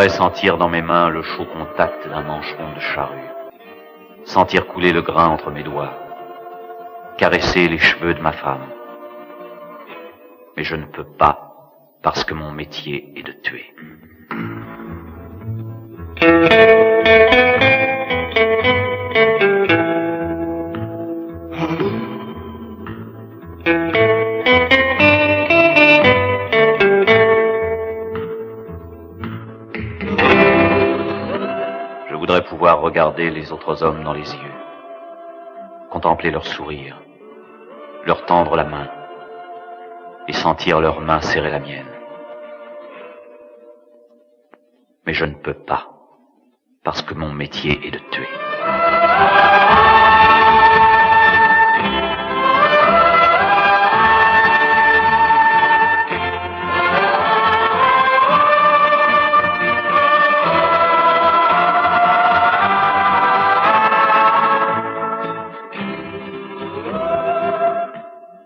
voudrais sentir dans mes mains le chaud contact d'un mancheron de charrue, sentir couler le grain entre mes doigts, caresser les cheveux de ma femme. Mais je ne peux pas, parce que mon métier est de tuer. Je voudrais pouvoir regarder les autres hommes dans les yeux, contempler leur sourire, leur tendre la main et sentir leurs mains serrer la mienne. Mais je ne peux pas, parce que mon métier est de tuer.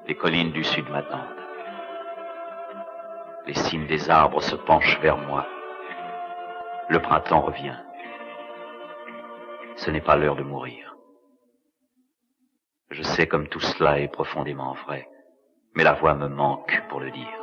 Les collines du sud m'attendent. Les cimes des arbres se penchent vers moi. Le printemps revient. Ce n'est pas l'heure de mourir. Je sais comme tout cela est profondément vrai, mais la voix me manque pour le dire.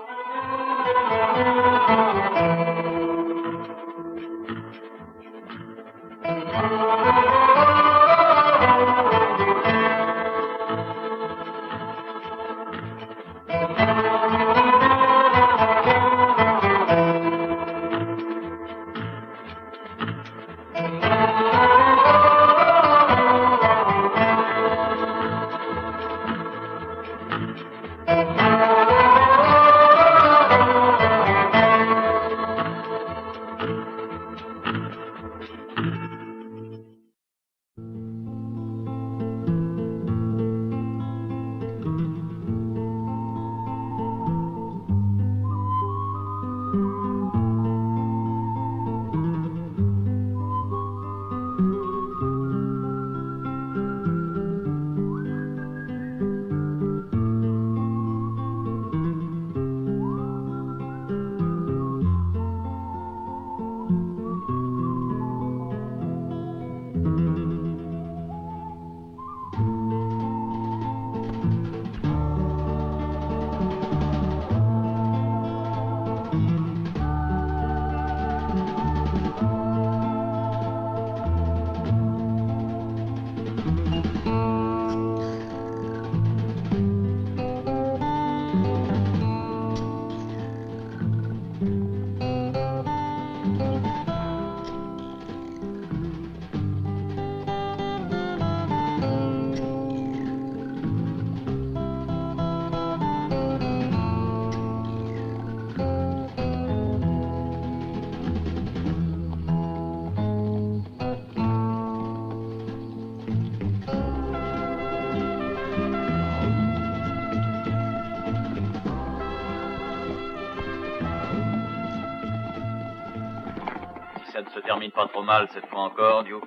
Ça ne se termine pas trop mal cette fois encore, Duke.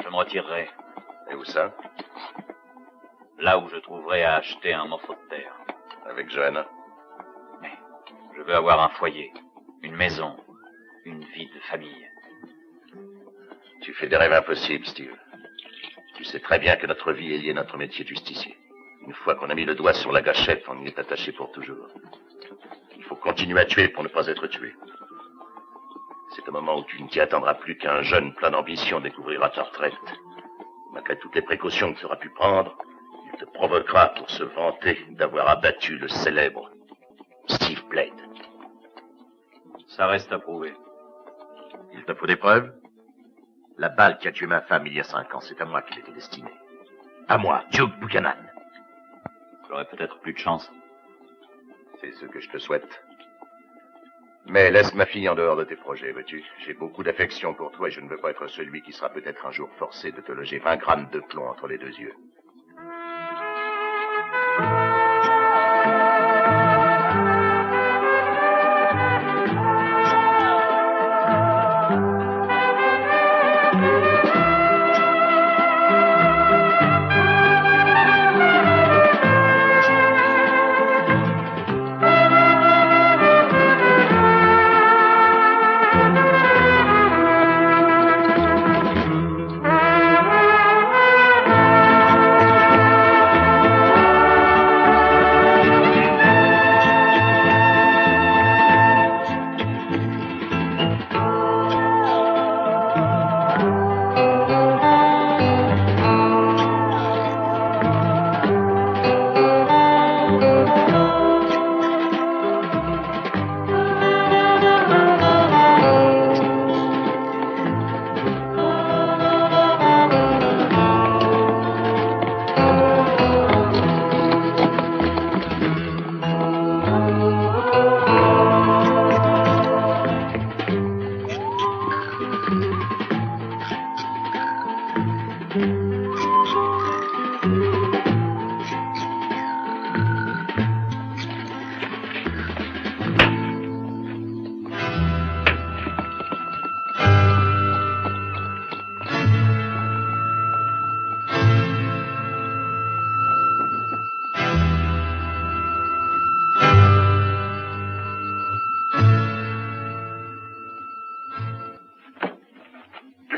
Je me retirerai. Et où ça? Là où je trouverai à acheter un morceau de terre. Avec Johanna? Mais je veux avoir un foyer, une maison, une vie de famille. Tu fais des rêves impossibles, Steve. Tu sais très bien que notre vie est liée à notre métier de justicier. Une fois qu'on a mis le doigt sur la gâchette, on y est attaché pour toujours. Il faut continuer à tuer pour ne pas être tué. C'est au moment où tu ne t'y attendras plus qu'un jeune plein d'ambition découvrira ta retraite. Malgré toutes les précautions que tu auras pu prendre, il te provoquera pour se vanter d'avoir abattu le célèbre Steve Blade. Ça reste à prouver. Il te faut des preuves? La balle qui a tué ma femme il y a 5 ans, c'est à moi qu'elle était destinée. À moi, Duke Buchanan. J'aurai peut-être plus de chance. C'est ce que je te souhaite. Mais laisse ma fille en dehors de tes projets, veux-tu? J'ai beaucoup d'affection pour toi et je ne veux pas être celui qui sera peut-être un jour forcé de te loger 20 grammes de plomb entre les 2 yeux.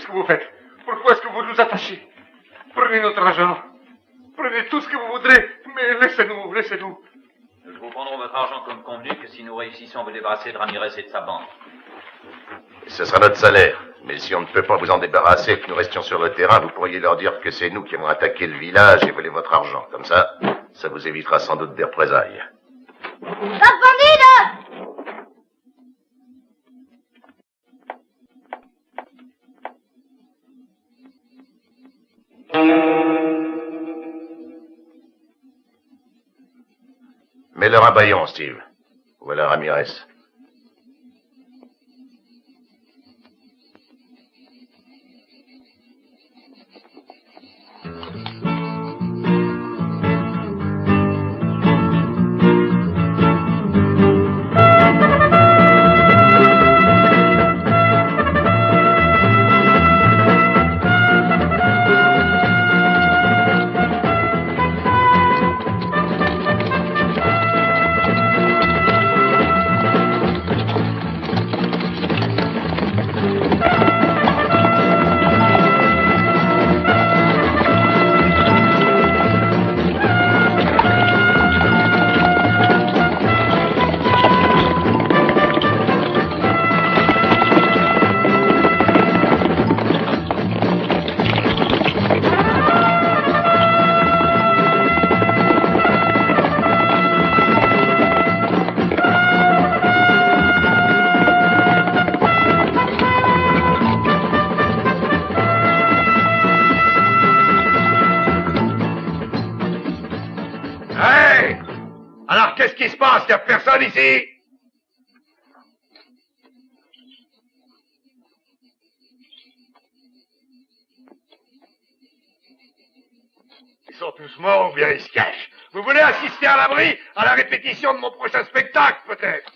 Qu'est-ce que vous faites? Pourquoi est-ce que vous nous attachez? Prenez notre argent. Prenez tout ce que vous voudrez, mais laissez-nous, laissez-nous. Nous vous prendrons votre argent comme convenu que si nous réussissons à vous débarrasser de Ramirez et de sa bande. Ce sera notre salaire. Mais si on ne peut pas vous en débarrasser et que nous restions sur le terrain, vous pourriez leur dire que c'est nous qui avons attaqué le village et volé votre argent. Comme ça vous évitera sans doute des représailles. Mets-leur un bâillon, Steve. Voilà Ramirez. Il n'y a personne ici. Ils sont tous morts ou bien ils se cachent. Vous voulez assister à l'abri à la répétition de mon prochain spectacle, peut-être?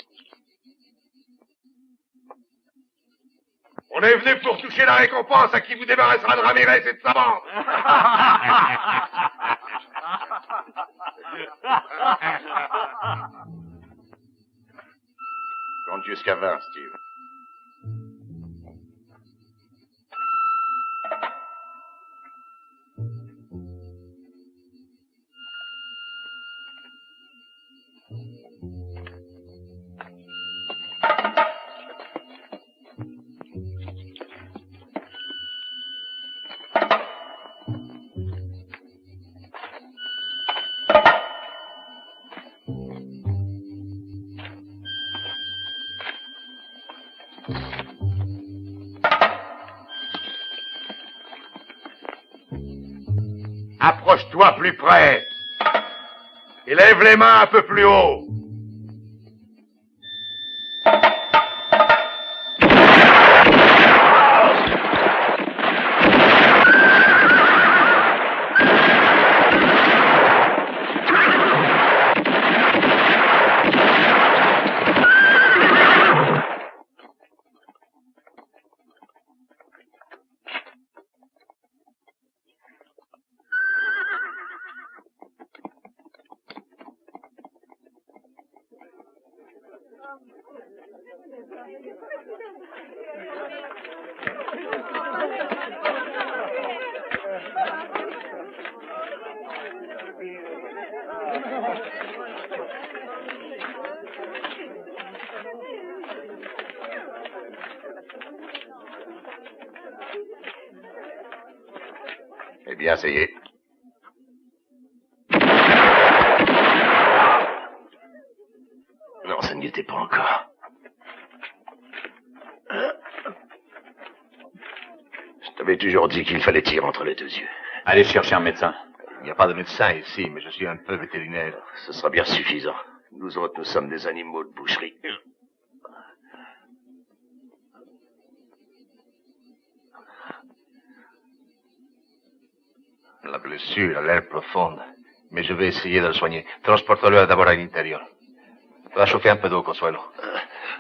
On est venu pour toucher la récompense à qui vous débarrassera de Ramirez et de sa bande. Compte jusqu'à 20, Steve. Approche-toi plus près. Et lève les mains un peu plus haut. Eh bien, ça y est. Non, ça n'y était pas encore. Je t'avais toujours dit qu'il fallait tirer entre les deux yeux. Allez chercher un médecin. Il n'y a pas de médecin ici, mais je suis un peu vétérinaire. Ce sera bien suffisant. Nous autres, nous sommes des animaux de boucherie. La blessure a l'air profonde, mais je vais essayer de le soigner. Transporte-le d'abord à l'intérieur. Va chauffer un peu d'eau, Consuelo.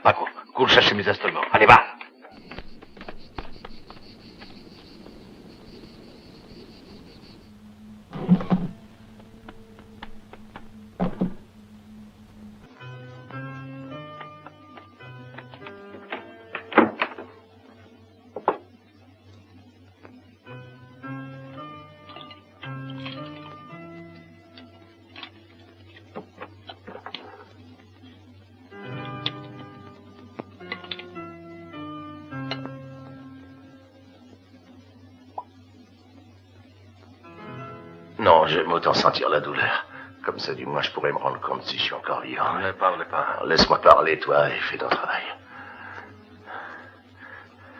Paco, cours chercher mes instruments. Allez, va! Non, j'aime autant sentir la douleur. Comme ça, du moins, je pourrais me rendre compte si je suis encore vivant. Ne parlez pas. Alors, laisse-moi parler, toi, et fais ton travail.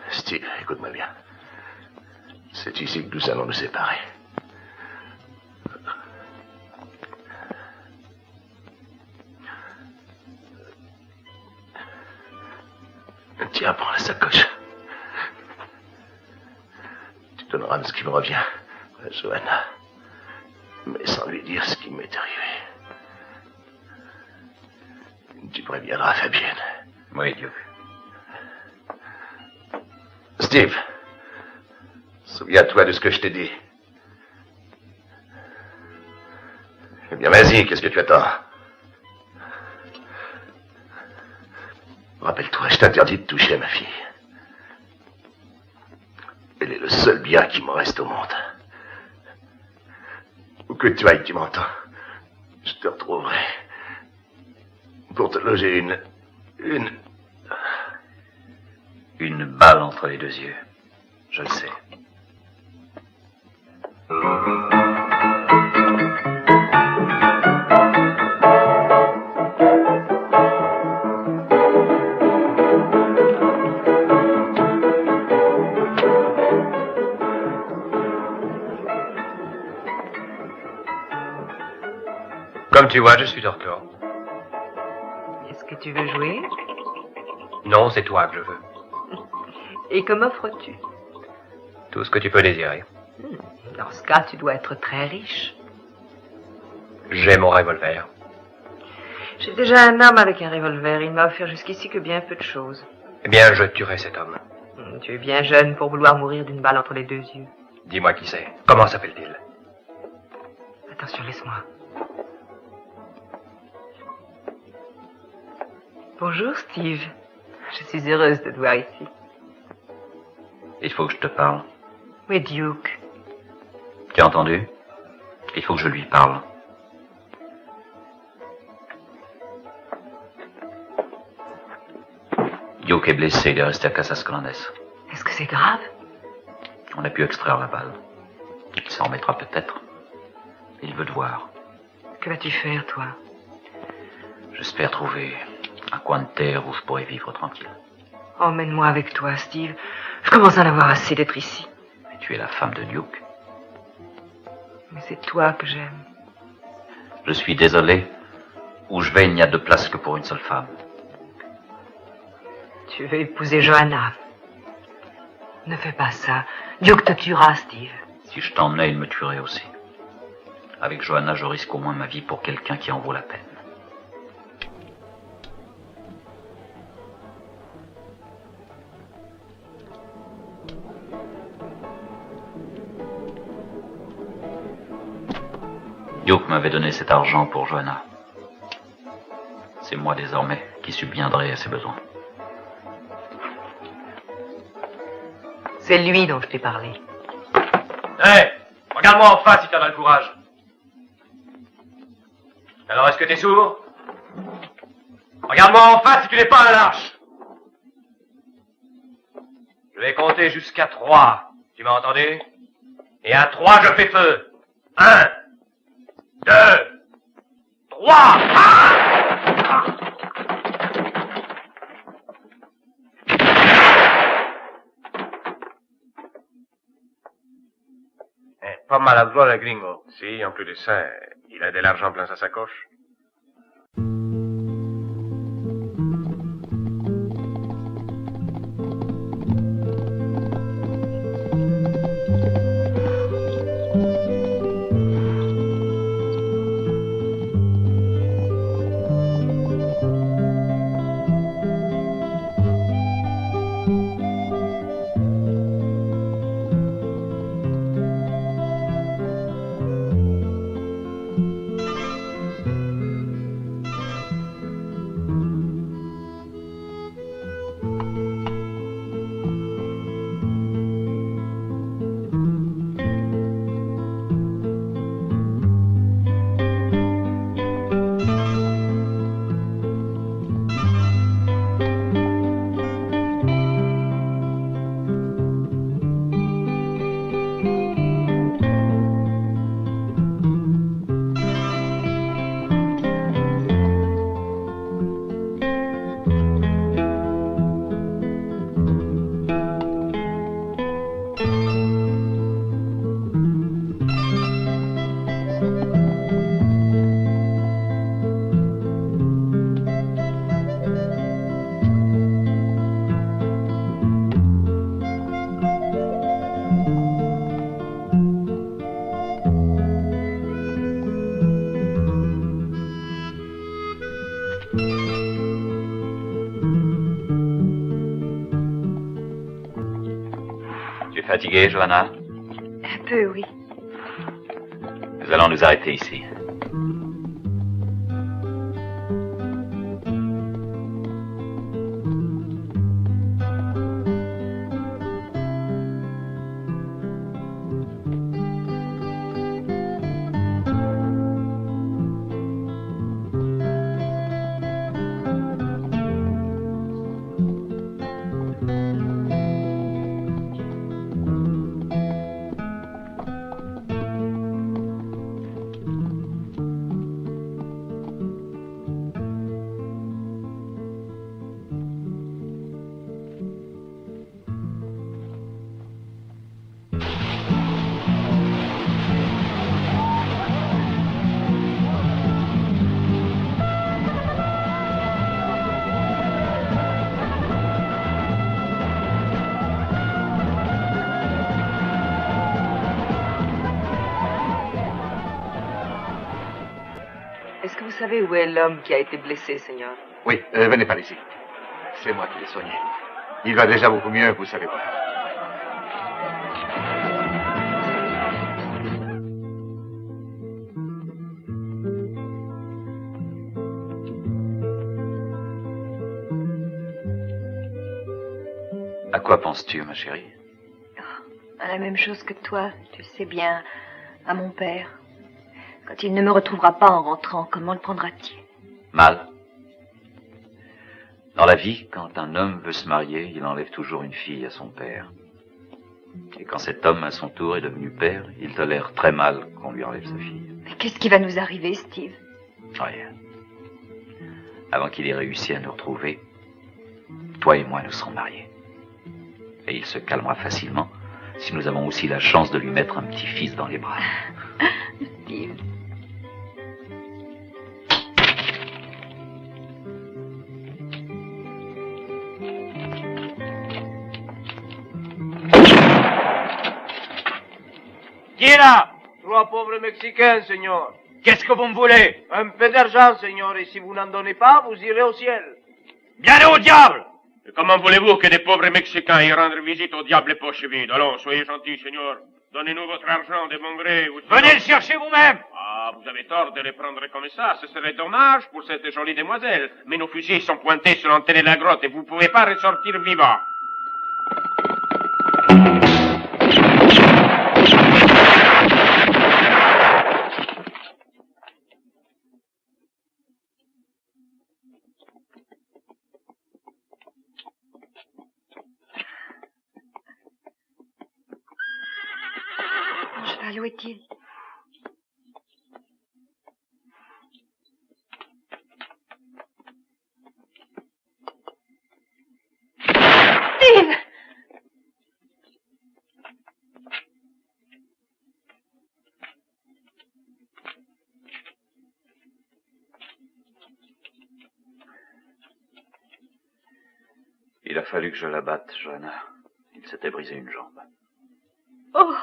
Steve, écoute-moi bien. C'est ici que nous allons nous séparer. Tiens, prends la sacoche. Tu donneras ce qui me revient à Johanna. Mais sans lui dire ce qui m'est arrivé. Tu préviendras Fabienne. Oui, Duke. Steve, souviens-toi de ce que je t'ai dit. Eh bien, vas-y, qu'est-ce que tu attends? Rappelle-toi, je t'interdis de toucher à ma fille. Elle est le seul bien qui me reste au monde. Où que tu ailles, tu m'entends. Je te retrouverai. Pour te loger Une balle entre les deux yeux. Je le sais. Comme tu vois, je suis de retour. Est-ce que tu veux jouer? Non, c'est toi que je veux. Et que m'offres-tu? Tout ce que tu peux désirer. Dans ce cas, tu dois être très riche. J'ai mon revolver. J'ai déjà un homme avec un revolver. Il m'a offert jusqu'ici que bien peu de choses. Eh bien, je tuerai cet homme. Tu es bien jeune pour vouloir mourir d'une balle entre les deux yeux. Dis-moi qui c'est. Comment s'appelle-t-il? Attention, laisse-moi. Bonjour, Steve. Je suis heureuse de te voir ici. Il faut que je te parle. Oui, Duke. Tu as entendu? Il faut que je lui parle. Duke est blessé, il est resté à Casas Grandes. Est-ce que c'est grave? On a pu extraire la balle. Il s'en remettra peut-être. Il veut te voir. Que vas-tu faire, toi? J'espère trouver un coin de terre où je pourrai vivre tranquille. Emmène-moi avec toi, Steve. Je commence à en avoir assez d'être ici. Mais tu es la femme de Duke. Mais c'est toi que j'aime. Je suis désolé. Où je vais, il n'y a de place que pour une seule femme. Tu veux épouser Johanna. Ne fais pas ça. Duke te tuera, Steve. Si je t'emmenais, il me tuerait aussi. Avec Johanna, je risque au moins ma vie pour quelqu'un qui en vaut la peine. Duke m'avait donné cet argent pour Johanna. C'est moi désormais qui subviendrai à ses besoins. C'est lui dont je t'ai parlé. Hé, regarde-moi en face si t'en as le courage. Alors, est-ce que t'es sourd? Regarde-moi en face si tu n'es pas un lâche. Je vais compter jusqu'à 3. Tu m'as entendu? Et à 3, je fais feu. 1, 2, 3. Pas maladroit, le gringo. Si, en plus de ça, il a de l'argent plein sa sacoche. Tu es fatiguée, Johanna? Un peu, oui. Nous allons nous arrêter ici. Est-ce que vous savez où est l'homme qui a été blessé, Seigneur? Oui, venez par ici. C'est moi qui l'ai soigné. Il va déjà beaucoup mieux, vous savez pas. À quoi penses-tu, ma chérie? À la même chose que toi, tu sais bien, à mon père. Quand il ne me retrouvera pas en rentrant, comment le prendra-t-il? Mal. Dans la vie, quand un homme veut se marier, il enlève toujours une fille à son père. Et quand cet homme, à son tour, est devenu père, il tolère très mal qu'on lui enlève sa fille. Mais qu'est-ce qui va nous arriver, Steve? Rien. Avant qu'il ait réussi à nous retrouver, toi et moi nous serons mariés. Et il se calmera facilement si nous avons aussi la chance de lui mettre un petit-fils dans les bras. Steve. Qui est là? 3 pauvres Mexicains, Seigneur. Qu'est-ce que vous me voulez? Un peu d'argent, Seigneur, et si vous n'en donnez pas, vous irez au ciel. Bien au diable! Et comment voulez-vous que des pauvres Mexicains y rendre visite au diable les poches vides? Allons, soyez gentils, Seigneur. Donnez-nous votre argent de bon gré. Venez le chercher vous-même! Ah, vous avez tort de les prendre comme ça. Ce serait dommage pour cette jolie demoiselle. Mais nos fusils sont pointés sur l'entrée de la grotte et vous ne pouvez pas ressortir vivant. Mon cheval, où est-il? Steve! Il a fallu que je la batte, Johanna. Il s'était brisé une jambe. Oh!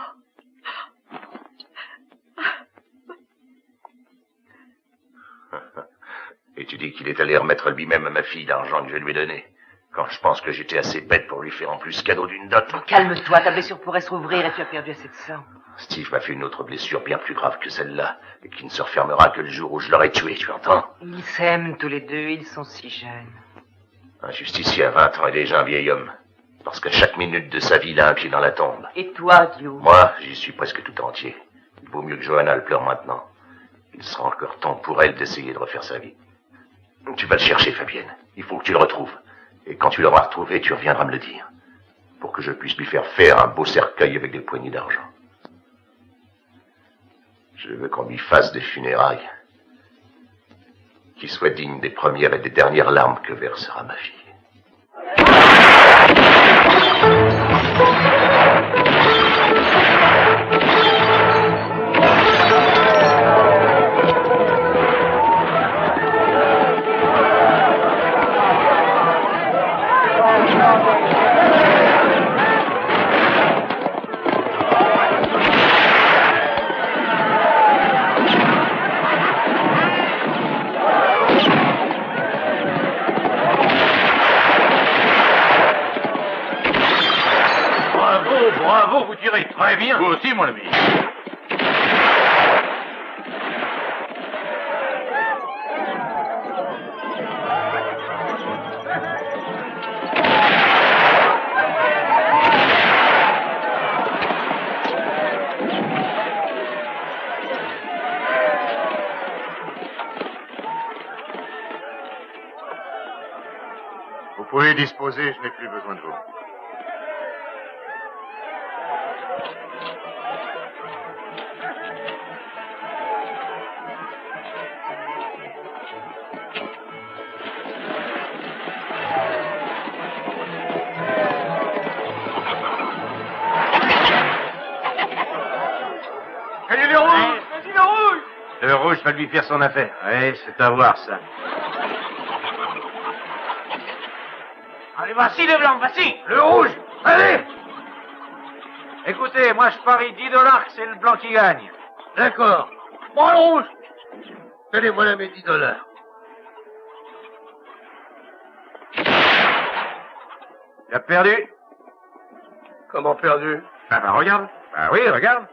Et tu dis qu'il est allé remettre lui-même à ma fille l'argent que je lui ai donné, quand je pense que j'étais assez bête pour lui faire en plus cadeau d'une dot. Calme-toi, ta blessure pourrait se rouvrir et tu as perdu assez de sang. Steve m'a fait une autre blessure bien plus grave que celle-là, et qui ne se refermera que le jour où je l'aurai tué, tu entends? Ils s'aiment tous les deux, ils sont si jeunes. Un justicier à 20 ans est déjà un vieil homme, parce qu'à chaque minute de sa vie, il a un pied dans la tombe. Et toi, Dio? Moi, j'y suis presque tout entier. Il vaut mieux que Johanna le pleure maintenant. Il sera encore temps pour elle d'essayer de refaire sa vie. Tu vas le chercher, Fabienne. Il faut que tu le retrouves. Et quand tu l'auras retrouvé, tu reviendras me le dire. Pour que je puisse lui faire un beau cercueil avec des poignées d'argent. Je veux qu'on lui fasse des funérailles qui soient dignes des premières et des dernières larmes que versera ma fille. Bravo, bravo, vous tirez très bien. Vous aussi, mon ami. Vous pouvez disposer, je n'ai plus besoin de vous. Le rouge va lui faire son affaire. Oui, c'est à voir, ça. Allez, voici les blancs, voici. Le rouge, allez. Écoutez, moi je parie $10 que c'est le blanc qui gagne. D'accord. Bon, le rouge. Tenez-moi là mes $10. Tu as perdu? Comment perdu? Bah, regarde. Bah oui, regarde.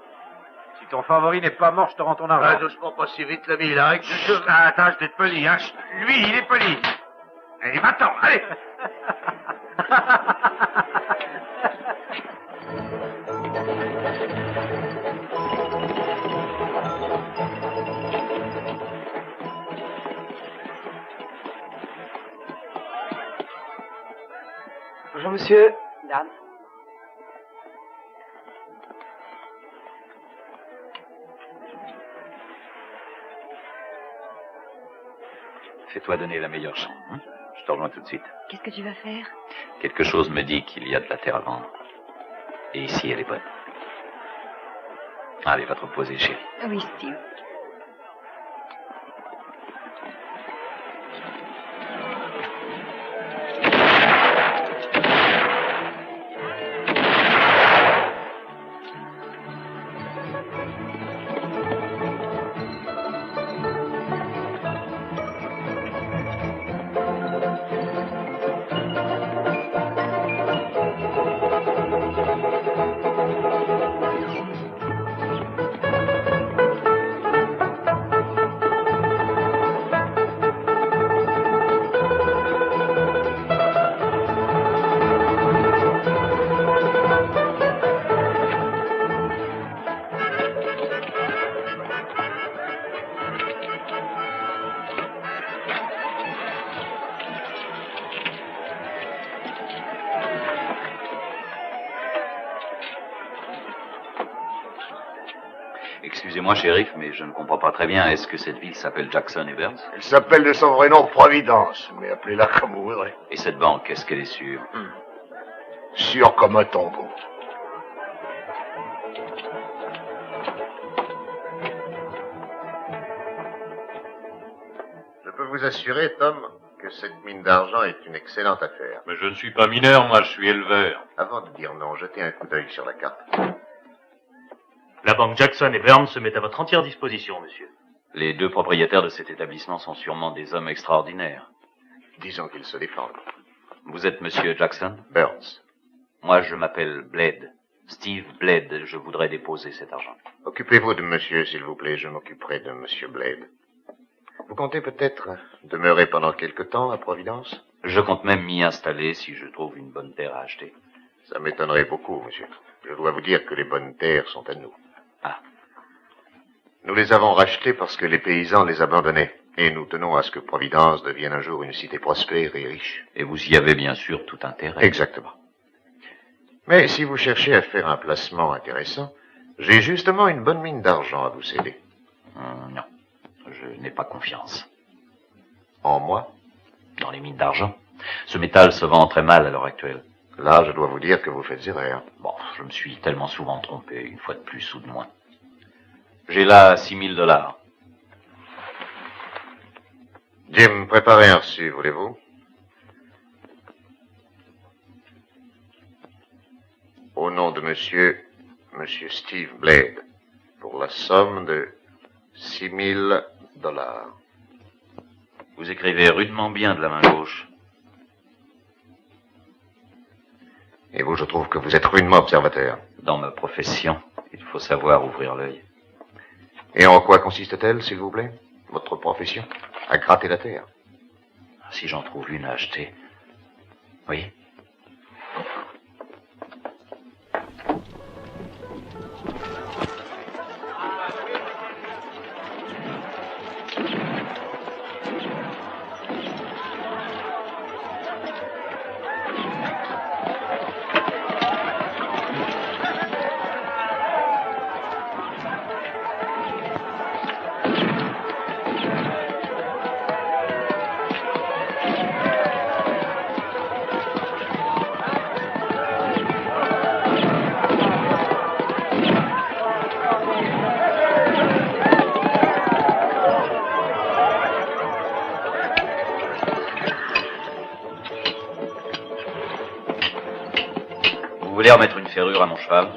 Si ton favori n'est pas mort, je te rends ton argent. Ah, doucement, pas si vite, l'ami, il arrête. Attends, je vais te poli, hein. Lui, il est poli. Allez, va-t'en, allez. Bonjour, monsieur. Dame. Fais-toi donner la meilleure chambre. Hein? Je te rejoins tout de suite. Qu'est-ce que tu vas faire? Quelque chose me dit qu'il y a de la terre à vendre. Et ici, elle est bonne. Allez, va te reposer, chérie. Oui, Steve. Excusez-moi, shérif, mais je ne comprends pas très bien. Est-ce que cette ville s'appelle Jackson et Burns? Elle s'appelle de son vrai nom Providence, mais appelez-la comme vous voudrez. Et cette banque, est-ce qu'elle est sûre? Sûr comme un tombeau. Je peux vous assurer, Tom, que cette mine d'argent est une excellente affaire. Mais je ne suis pas mineur, moi, je suis éleveur. Avant de dire non, jetez un coup d'œil sur la carte. La banque Jackson et Burns se met à votre entière disposition, monsieur. Les deux propriétaires de cet établissement sont sûrement des hommes extraordinaires. Disons qu'ils se défendent. Vous êtes monsieur Jackson? Burns. Moi, je m'appelle Blade. Steve Blade. Je voudrais déposer cet argent. Occupez-vous de monsieur, s'il vous plaît. Je m'occuperai de monsieur Blade. Vous comptez peut-être demeurer pendant quelque temps à Providence? Je compte même m'y installer si je trouve une bonne terre à acheter. Ça m'étonnerait beaucoup, monsieur. Je dois vous dire que les bonnes terres sont à nous. Ah. Nous les avons rachetées parce que les paysans les abandonnaient. Et nous tenons à ce que Providence devienne un jour une cité prospère et riche. Et vous y avez bien sûr tout intérêt. Exactement. Mais si vous cherchez à faire un placement intéressant, j'ai justement une bonne mine d'argent à vous céder. Non, je n'ai pas confiance. En moi? Dans les mines d'argent. Ce métal se vend très mal à l'heure actuelle. Là, je dois vous dire que vous faites erreur. Bon, je me suis tellement souvent trompé, une fois de plus ou de moins. J'ai là $6,000. Jim, préparez un reçu, voulez-vous? Au nom de monsieur Steve Blade, pour la somme de $6,000. Vous écrivez rudement bien de la main gauche. Et vous, je trouve que vous êtes rudement observateur. Dans ma profession, il faut savoir ouvrir l'œil. Et en quoi consiste-t-elle, s'il vous plaît? Votre profession? À gratter la terre. Si j'en trouve une à acheter. Oui. Vous voulez remettre une ferrure à mon cheval?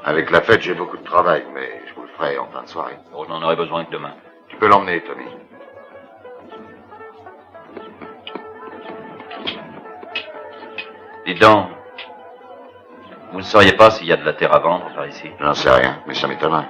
Avec la fête, j'ai beaucoup de travail, mais je vous le ferai en fin de soirée. Oh, je n'en aurai besoin que demain. Tu peux l'emmener, Tommy. Dites donc, vous ne sauriez pas s'il y a de la terre à vendre par ici? J'en sais rien, mais ça m'étonnerait.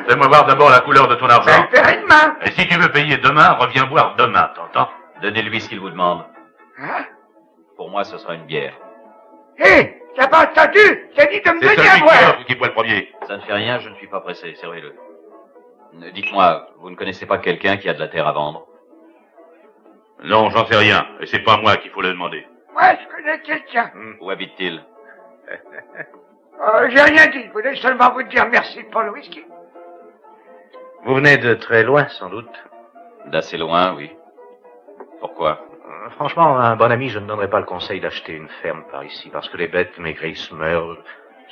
Fais-moi voir d'abord la couleur de ton argent. Demain. Et si tu veux payer demain, reviens boire demain, t'entends? Donnez-lui ce qu'il vous demande. Hein? Pour moi, ce sera une bière. Hé, t'as pas entendu? J'ai dit de me C'est donner à celui boire. qui boit le premier. Ça ne fait rien, je ne suis pas pressé, servez-le. Dites-moi, vous ne connaissez pas quelqu'un qui a de la terre à vendre? Non, j'en sais rien. Et c'est pas moi qu'il faut le demander. Moi, je connais quelqu'un. Où habite-t-il? J'ai rien dit. Je voulais seulement vous dire merci pour le whisky. Vous venez de très loin, sans doute. D'assez loin, oui. Pourquoi? Franchement, à un bon ami, je ne donnerais pas le conseil d'acheter une ferme par ici, parce que les bêtes maigrissent, meurent.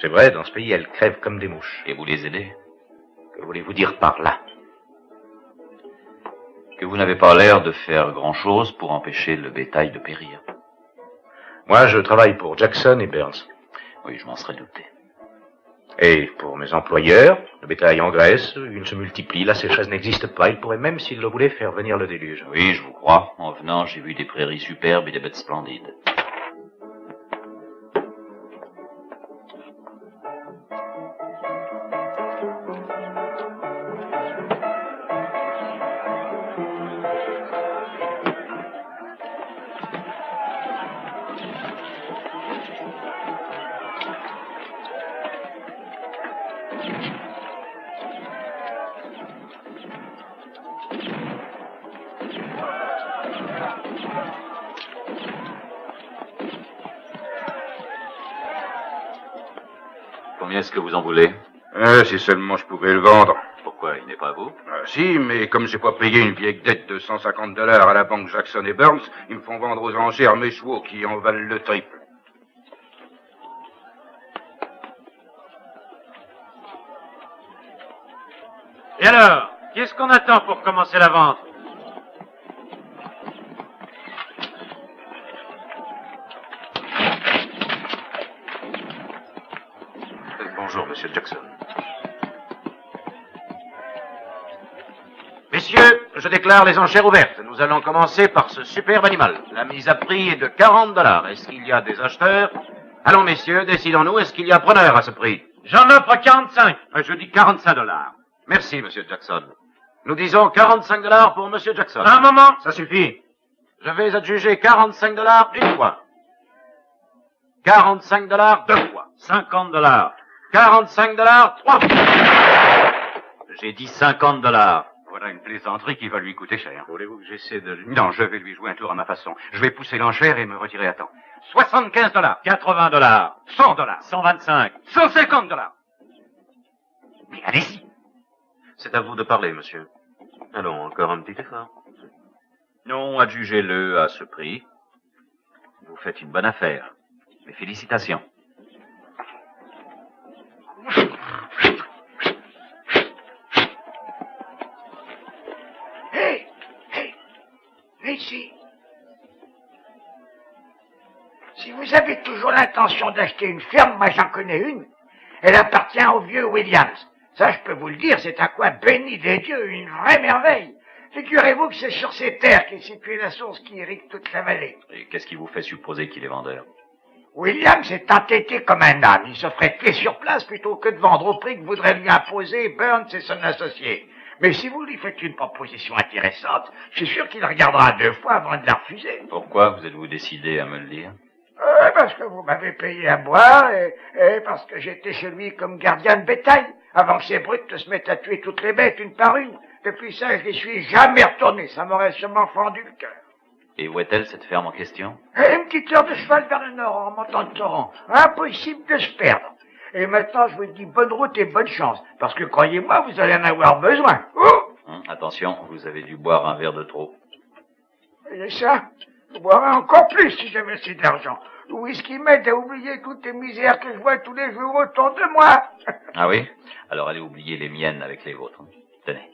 C'est vrai, dans ce pays, elles crèvent comme des mouches. Et vous les aidez? Que voulez-vous dire par là? Que vous n'avez pas l'air de faire grand-chose pour empêcher le bétail de périr. Moi, je travaille pour Jackson et Burns. Oui, je m'en serais douté. Et pour mes employeurs, le bétail engraisse, il se multiplie, la sécheresse n'existe pas, il pourrait même, s'il le voulait, faire venir le déluge. Oui, je vous crois. En venant, j'ai vu des prairies superbes et des bêtes splendides. Combien est-ce que vous en voulez? Si seulement je pouvais le vendre. Pourquoi? Il n'est pas à vous? Si, mais comme j'ai pas payé une vieille dette de $150 à la banque Jackson et Burns, ils me font vendre aux enchères mes chevaux qui en valent le triple. Et alors, qu'est-ce qu'on attend pour commencer la vente? Bonjour, monsieur Jackson. Messieurs, je déclare les enchères ouvertes. Nous allons commencer par ce superbe animal. La mise à prix est de $40. Est-ce qu'il y a des acheteurs? Allons, messieurs, décidons-nous. Est-ce qu'il y a preneur à ce prix? J'en offre 45. Je dis $45. Merci, monsieur Jackson. Nous disons $45 pour monsieur Jackson. Un moment. Ça suffit. Je vais adjuger $45 une fois. $45 deux fois. $50. $45 trois fois. J'ai dit $50. Voilà une plaisanterie qui va lui coûter cher. Voulez-vous que j'essaie de... Non, je vais lui jouer un tour à ma façon. Je vais pousser l'enchère et me retirer à temps. $75. $80. $100. 125. $150. Mais allez-y. C'est à vous de parler, monsieur. Allons, encore un petit effort. Non, adjugez-le à ce prix. Vous faites une bonne affaire. Mes félicitations. Ici. Si vous avez toujours l'intention d'acheter une ferme, moi j'en connais une. Elle appartient au vieux Williams. Ça, je peux vous le dire, c'est un coin béni des dieux, une vraie merveille. Figurez-vous que c'est sur ces terres qu'est située la source qui irrigue toute la vallée. Et qu'est-ce qui vous fait supposer qu'il est vendeur? Williams est entêté comme un âne. Il se ferait tuer sur place plutôt que de vendre au prix que voudrait lui imposer Burns et son associé. Mais si vous lui faites une proposition intéressante, je suis sûr qu'il regardera 2 fois avant de la refuser. Pourquoi vous êtes-vous décidé à me le dire? Parce que vous m'avez payé à boire et parce que j'étais chez lui comme gardien de bétail, avant que ces brutes se mettent à tuer toutes les bêtes une par une. Depuis ça, je n'y suis jamais retourné. Ça m'aurait sûrement fendu le cœur. Et où est-elle, cette ferme en question? Une petite heure de cheval vers le nord, en montant le torrent. Impossible de se perdre. Et maintenant, je vous dis bonne route et bonne chance, parce que croyez-moi, vous allez en avoir besoin. Attention, vous avez dû boire un verre de trop. Et ça, je boirai encore plus si j'avais assez d'argent. Le whisky m'aide à oublier toutes les misères que je vois tous les jours autour de moi. Ah oui? Alors allez oublier les miennes avec les vôtres. Tenez.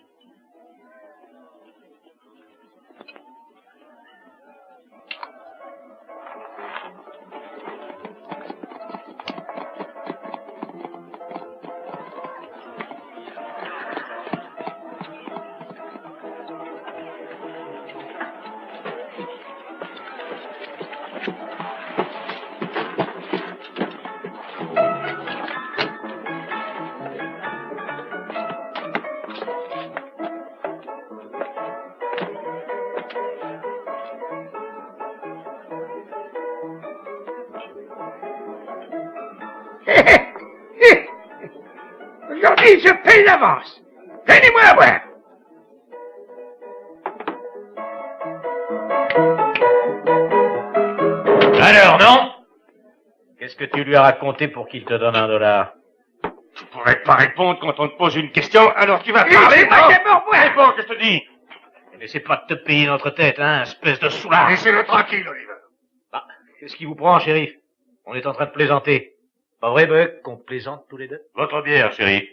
Aujourd'hui, je paye l'avance. Donnez-moi à boire. Alors, non? Qu'est-ce que tu lui as raconté pour qu'il te donne $1? Tu pourrais pas répondre quand on te pose une question, alors tu vas parler, c'est moi qui ai mort, boire. Réponds, que je te dis. N'essaie pas de te payer notre tête, hein, espèce de soulard. Laissez-le tranquille, Oliver. Bah, qu'est-ce qui vous prend, shérif? On est en train de plaisanter. Pas vrai, Buck, qu'on plaisante tous les deux? Votre bière, shérif.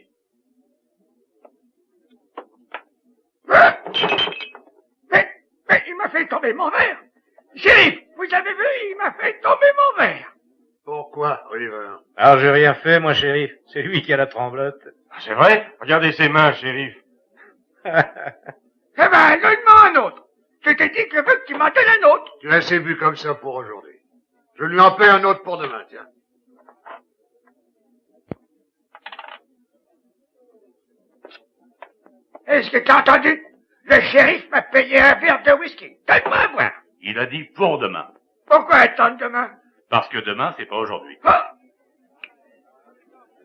Mais il m'a fait tomber mon verre. Shérif, vous avez vu, il m'a fait tomber mon verre. Pourquoi, Oliver? Alors, j'ai rien fait, moi, shérif. C'est lui qui a la tremblote. C'est vrai? Regardez ses mains, shérif. Eh ben, donne-moi un autre. Je t'ai dit que je veux que tu m'en donnes un autre. Tu as assez bu comme ça pour aujourd'hui. Je lui en paie un autre pour demain, tiens. Est-ce que t'as entendu? Le shérif m'a payé un verre de whisky. Donne-moi à boire. Il a dit pour demain. Pourquoi attendre demain? Parce que demain, c'est pas aujourd'hui.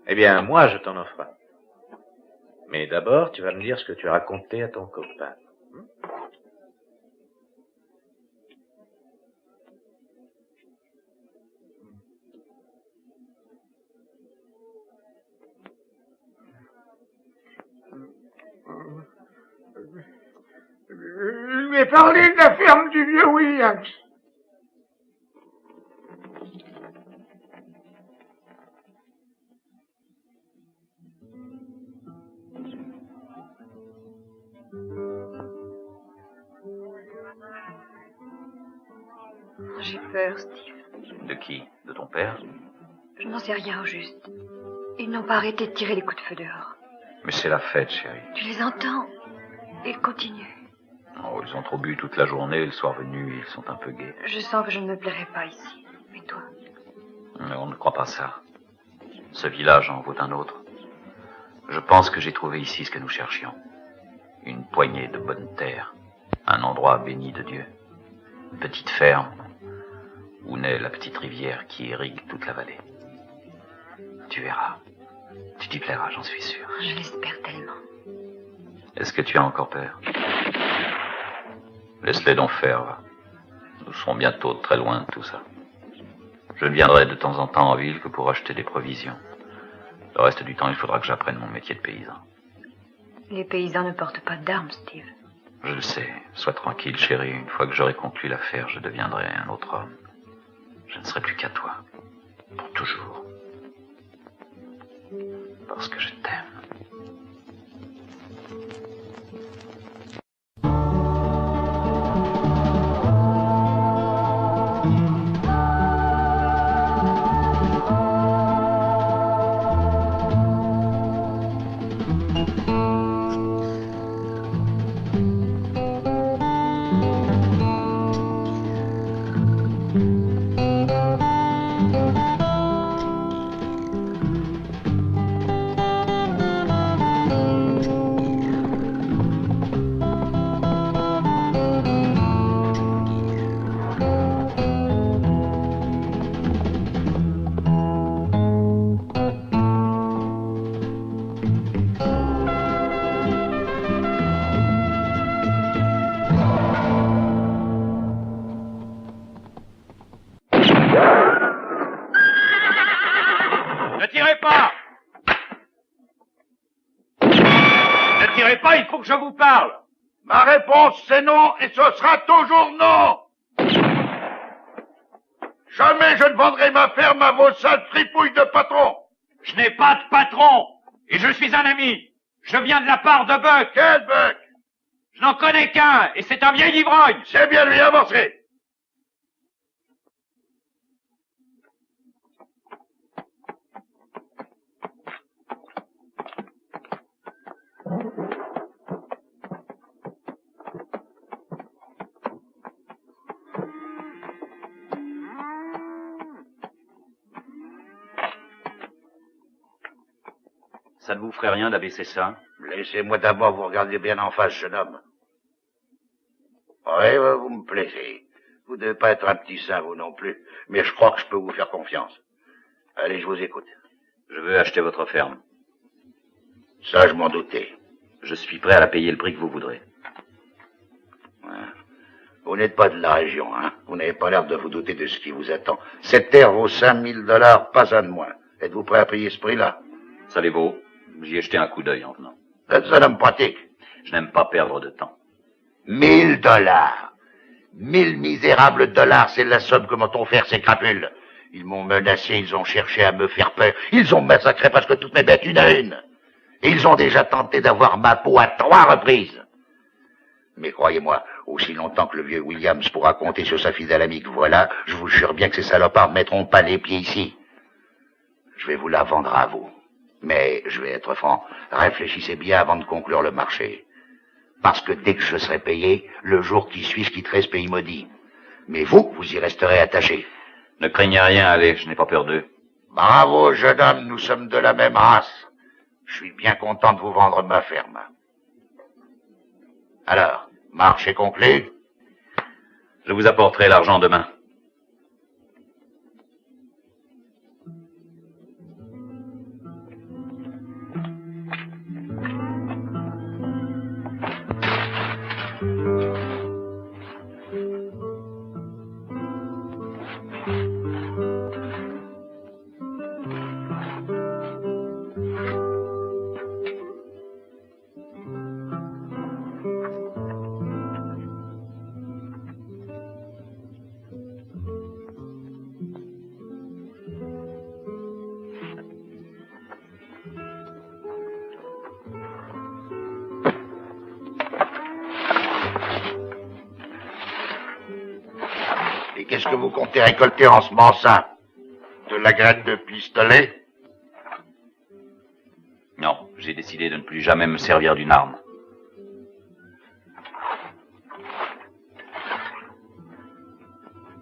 Eh bien, moi, je t'en offre un. Mais d'abord, tu vas me dire ce que tu as raconté à ton copain. Je lui ai parlé de la ferme du vieux Williams. J'ai peur, Steve. De qui? De ton père? Je n'en sais rien au juste. Ils n'ont pas arrêté de tirer les coups de feu dehors. Mais c'est la fête, chérie. Tu les entends? Ils continuent. Oh, ils ont trop bu toute la journée, le soir venu, ils sont un peu gais. Je sens que je ne me plairai pas ici. Mais toi? Mais on ne croit pas ça. Ce village en vaut un autre. Je pense que j'ai trouvé ici ce que nous cherchions. Une poignée de bonnes terres. Un endroit béni de Dieu. Une petite ferme où naît la petite rivière qui irrigue toute la vallée. Tu verras. Tu t'y plairas, j'en suis sûr. Je l'espère tellement. Est-ce que tu as encore peur? Laisse-les donc faire, va. Nous serons bientôt très loin de tout ça. Je ne viendrai de temps en temps en ville que pour acheter des provisions. Le reste du temps, il faudra que j'apprenne mon métier de paysan. Les paysans ne portent pas d'armes, Steve. Je le sais. Sois tranquille, chérie. Une fois que j'aurai conclu l'affaire, je deviendrai un autre homme. Je ne serai plus qu'à toi. Pour toujours. Parce que je t'aime. Ne tirez pas! Ne tirez pas, il faut que je vous parle! Ma réponse, c'est non, et ce sera toujours non! Jamais je ne vendrai ma ferme à vos sales fripouilles de patrons! Je n'ai pas de patron! Et je suis un ami! Je viens de la part de Buck! Quel Buck? Je n'en connais qu'un, et c'est un vieil ivrogne! C'est bien lui, avancez! Ça ne vous ferait rien d'abaisser ça? Laissez-moi d'abord vous regarder bien en face, jeune homme. Oui, vous me plaisez. Vous ne devez pas être un petit saint, vous non plus. Mais je crois que je peux vous faire confiance. Allez, je vous écoute. Je veux acheter votre ferme. Ça, je m'en doutais. Je suis prêt à la payer le prix que vous voudrez. Ouais. Vous n'êtes pas de la région, hein? Vous n'avez pas l'air de vous douter de ce qui vous attend. Cette terre vaut 5000 $, pas un de moins. Êtes-vous prêt à payer ce prix-là? Ça les vaut. J'y ai jeté un coup d'œil en venant. Vous êtes un homme pratique. Je n'aime pas perdre de temps. 1000 $. 1000 misérables $, c'est la somme que m'ont offert ces crapules. Ils m'ont menacé, ils ont cherché à me faire peur. Ils ont massacré presque toutes mes bêtes une à une. Et ils ont déjà tenté d'avoir ma peau à 3 reprises. Mais croyez-moi, aussi longtemps que le vieux Williams pourra compter sur sa fidèle amie que voilà, je vous jure bien que ces salopards ne mettront pas les pieds ici. Je vais vous la vendre à vous. Mais, je vais être franc, réfléchissez bien avant de conclure le marché. Parce que dès que je serai payé, le jour qui suit, je quitterai ce pays maudit. Mais vous y resterez attaché. Ne craignez rien, allez, je n'ai pas peur d'eux. Bravo, jeune homme, nous sommes de la même race. Je suis bien content de vous vendre ma ferme. Alors, marché conclu? Je vous apporterai l'argent demain. Et qu'est-ce que vous comptez récolter en ce mansin? De la graine de pistolet? Non, j'ai décidé de ne plus jamais me servir d'une arme.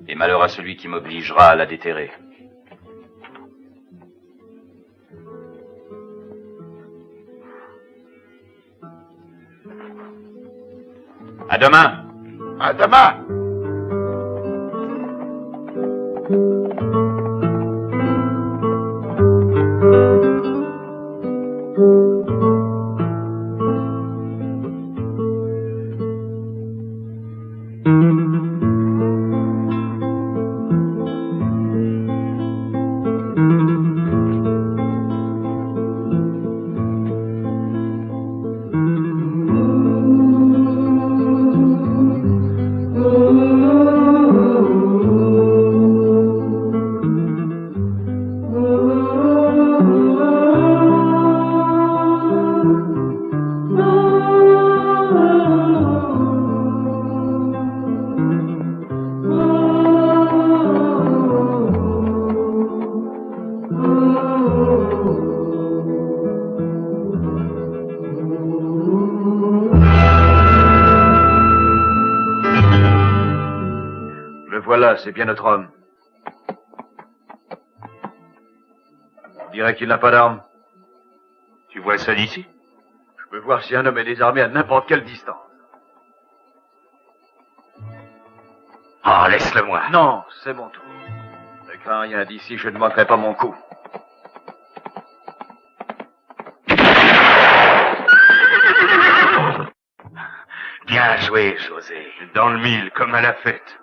Et malheur à celui qui m'obligera à la déterrer. À demain! À demain! Oh Voilà, c'est bien notre homme. On dirait qu'il n'a pas d'arme. Tu vois ça d'ici? Je peux voir si un homme est désarmé à n'importe quelle distance. Ah, laisse-le-moi. Non, c'est mon tour. Ne crains rien d'ici, je ne manquerai pas mon coup. Bien joué, José. Dans le mille, comme à la fête.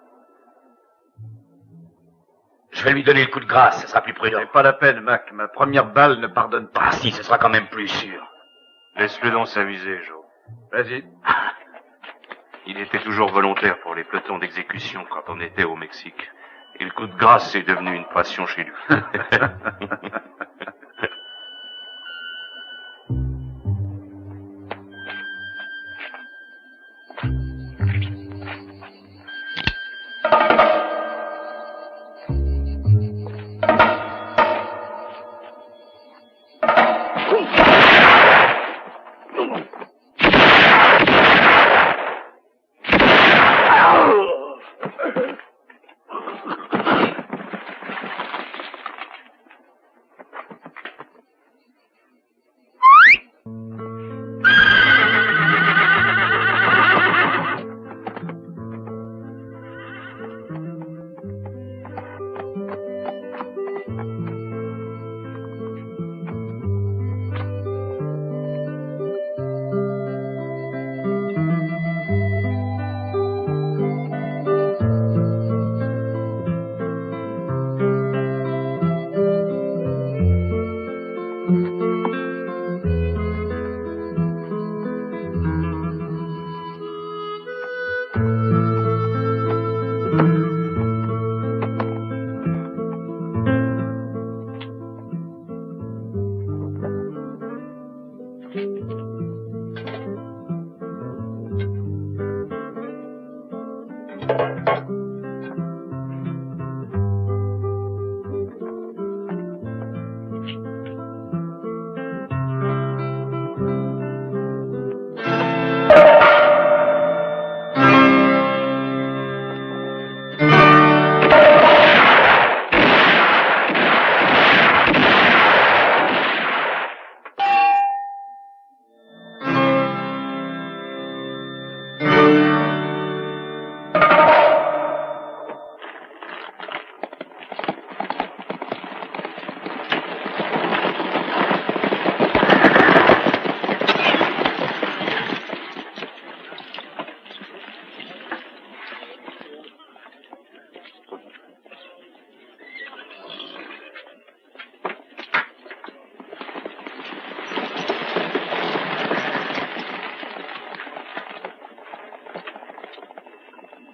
Je vais lui donner le coup de grâce, ça sera plus prudent. C'est pas la peine, Mac. Ma première balle ne pardonne pas. Ah si, ce sera quand même plus sûr. Laisse-le donc s'amuser, Joe. Vas-y. Il était toujours volontaire pour les pelotons d'exécution quand on était au Mexique. Et le coup de grâce est devenu une passion chez lui.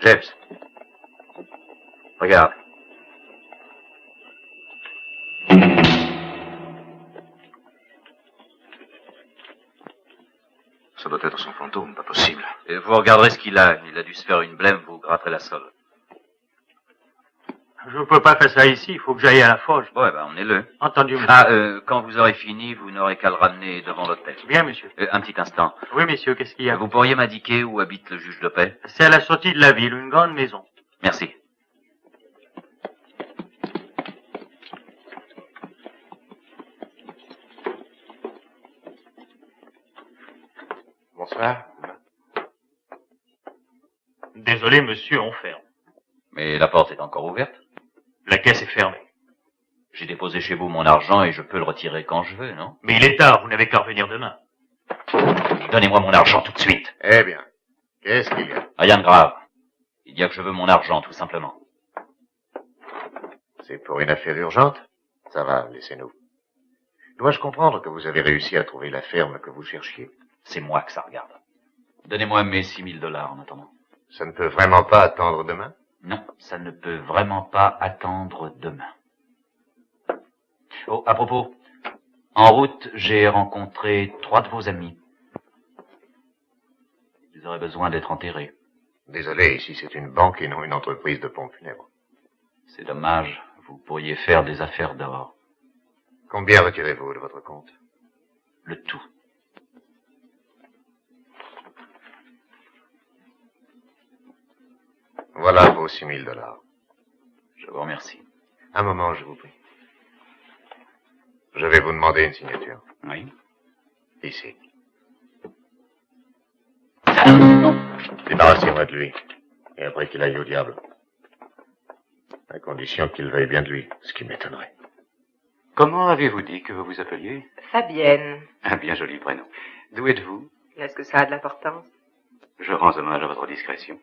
James. Regarde. Ça doit être son fantôme, pas possible. Et vous regarderez ce qu'il a. Il a dû se faire une blême, vous gratterez la sole. Je ne peux pas faire ça ici, il faut que j'aille à la forge. Ouais, ben, emmenez-le. Entendu, monsieur. Ah, quand vous aurez fini, vous n'aurez qu'à le ramener devant l'hôtel. Bien, monsieur. Un petit instant. Oui, monsieur, qu'est-ce qu'il y a? Vous pourriez m'indiquer où habite le juge de paix? C'est à la sortie de la ville, une grande maison. Merci. Bonsoir. Désolé, monsieur, on ferme. Mais la porte est encore ouverte. La caisse est fermée. J'ai déposé chez vous mon argent et je peux le retirer quand je veux, non? Mais il est tard, vous n'avez qu'à revenir demain. Donnez-moi mon argent tout de suite. Eh bien, qu'est-ce qu'il y a? Rien de grave. Il y a que je veux mon argent, tout simplement. C'est pour une affaire urgente? Ça va, laissez-nous. Dois-je comprendre que vous avez réussi à trouver la ferme que vous cherchiez? C'est moi que ça regarde. Donnez-moi mes $6,000 en attendant. Ça ne peut vraiment pas attendre demain? Non, ça ne peut vraiment pas attendre demain. Oh, à propos, en route, j'ai rencontré 3 de vos amis. Ils auraient besoin d'être enterrés. Désolé, ici c'est une banque et non une entreprise de pompes funèbres. C'est dommage, vous pourriez faire des affaires d'or. Combien retirez-vous de votre compte? Le tout. Voilà vos $6,000. Je vous remercie. Un moment, je vous prie. Je vais vous demander une signature. Oui. Ici. Débarrassez-moi de lui. Et après qu'il aille au diable. À condition qu'il veuille bien de lui, ce qui m'étonnerait. Comment avez-vous dit que vous vous appeliez? Fabienne. Un bien joli prénom. D'où êtes-vous? Est-ce que ça a de l'importance? Je rends hommage à votre discrétion.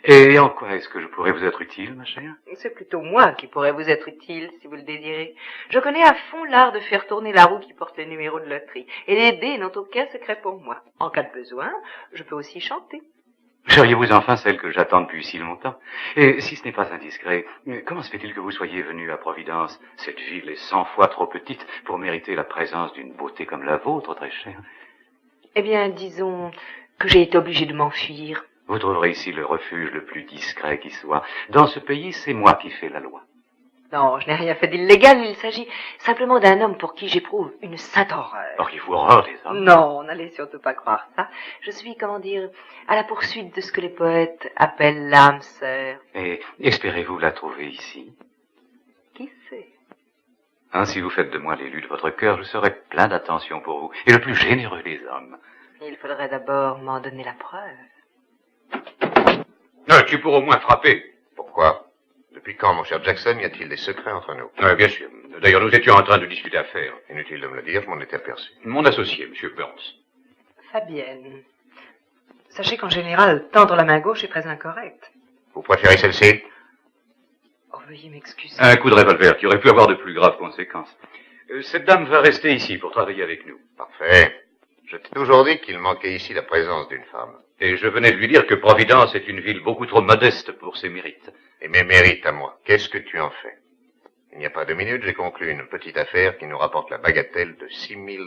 Et en quoi est-ce que je pourrais vous être utile, ma chère? C'est plutôt moi qui pourrais vous être utile, si vous le désirez. Je connais à fond l'art de faire tourner la roue qui porte les numéros de loterie. Et les dés n'ont aucun secret pour moi. En cas de besoin, je peux aussi chanter. Seriez-vous enfin celle que j'attends depuis si longtemps? Et si ce n'est pas indiscret, comment se fait-il que vous soyez venu à Providence? Cette ville est 100 fois trop petite pour mériter la présence d'une beauté comme la vôtre, très chère. Eh bien, disons que j'ai été obligée de m'enfuir. Vous trouverez ici le refuge le plus discret qui soit. Dans ce pays, c'est moi qui fais la loi. Non, je n'ai rien fait d'illégal, il s'agit simplement d'un homme pour qui j'éprouve une sainte horreur. Auriez-vous horreur des hommes? Non, n'allez surtout pas croire ça. Je suis, comment dire, à la poursuite de ce que les poètes appellent l'âme sœur. Et espérez-vous la trouver ici? Qui sait? Hein, si vous faites de moi l'élu de votre cœur, je serai plein d'attention pour vous, et le plus généreux des hommes. Il faudrait d'abord m'en donner la preuve. Tu pourras au moins frapper. Pourquoi? Depuis quand, mon cher Jackson, y a-t-il des secrets entre nous? Oui, bien sûr. D'ailleurs, nous étions en train de discuter affaires. Inutile de me le dire, je m'en étais aperçu. Mon associé, M. Burns. Fabienne. Sachez qu'en général, tendre la main gauche est très incorrect. Vous préférez celle-ci? Oh, veuillez m'excuser. Un coup de revolver qui aurait pu avoir de plus graves conséquences. Cette dame va rester ici pour travailler avec nous. Parfait. Je t'ai toujours dit qu'il manquait ici la présence d'une femme. Et je venais de lui dire que Providence est une ville beaucoup trop modeste pour ses mérites. Et mes mérites à moi, qu'est-ce que tu en fais? Il n'y a pas 2 minutes, j'ai conclu une petite affaire qui nous rapporte la bagatelle de $6 000.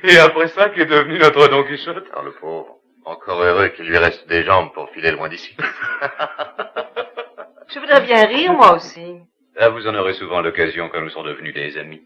Et après ça, qui est devenu notre Don Quichotte? Alors le pauvre, encore heureux qu'il lui reste des jambes pour filer loin d'ici. Je voudrais bien rire, moi aussi. Ah, vous en aurez souvent l'occasion quand nous sommes devenus des amis.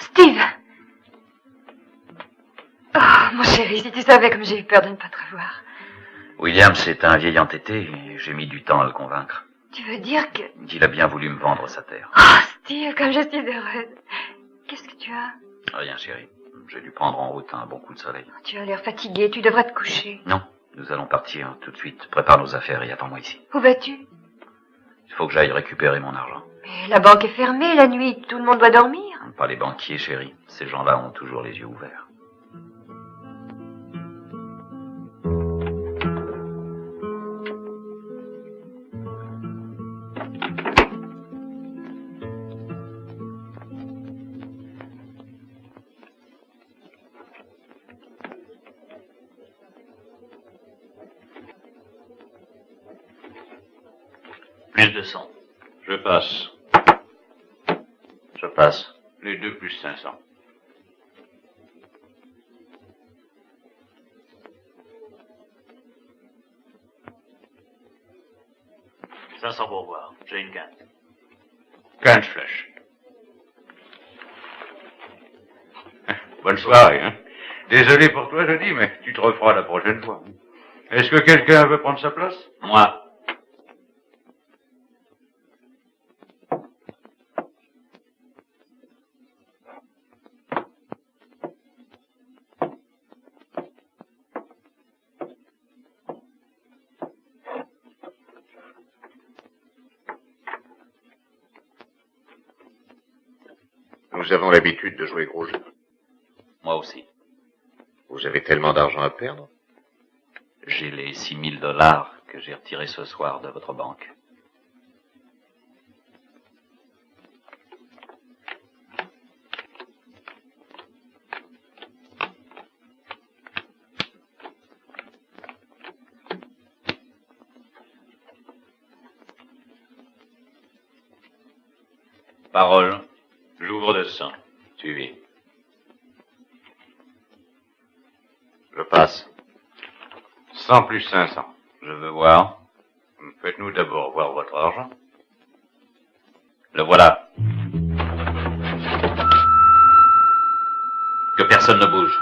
Steve! Oh, mon chéri, si tu savais comme j'ai eu peur de ne pas te revoir. William, c'est un vieil entêté et j'ai mis du temps à le convaincre. Tu veux dire que... Il a bien voulu me vendre sa terre. Oh, Steve, comme je suis heureuse. Qu'est-ce que tu as? Rien, chérie. J'ai dû prendre en route un bon coup de soleil. Tu as l'air fatigué, tu devrais te coucher. Non, nous allons partir tout de suite. Prépare nos affaires et attends-moi ici. Où vas-tu? Il faut que j'aille récupérer mon argent. Mais la banque est fermée la nuit, tout le monde doit dormir. Pas les banquiers, chérie. Ces gens-là ont toujours les yeux ouverts. Plus de 100. Je passe. Je passe. Les deux plus 500. « 500 pour voir. J'ai une quinte. 15 flèches. Bonne soirée, hein. Désolé pour toi, je dis, mais tu te referas la prochaine fois. Est-ce que quelqu'un veut prendre sa place? Moi. Nous avons l'habitude de jouer gros jeu. Moi aussi. Vous avez tellement d'argent à perdre? J'ai les 6 000 $ que j'ai retirés ce soir de votre banque. Parole. J'ouvre de 100. Suivi. Je passe. 100 plus 500. Je veux voir. Faites-nous d'abord voir votre argent. Le voilà. Que personne ne bouge,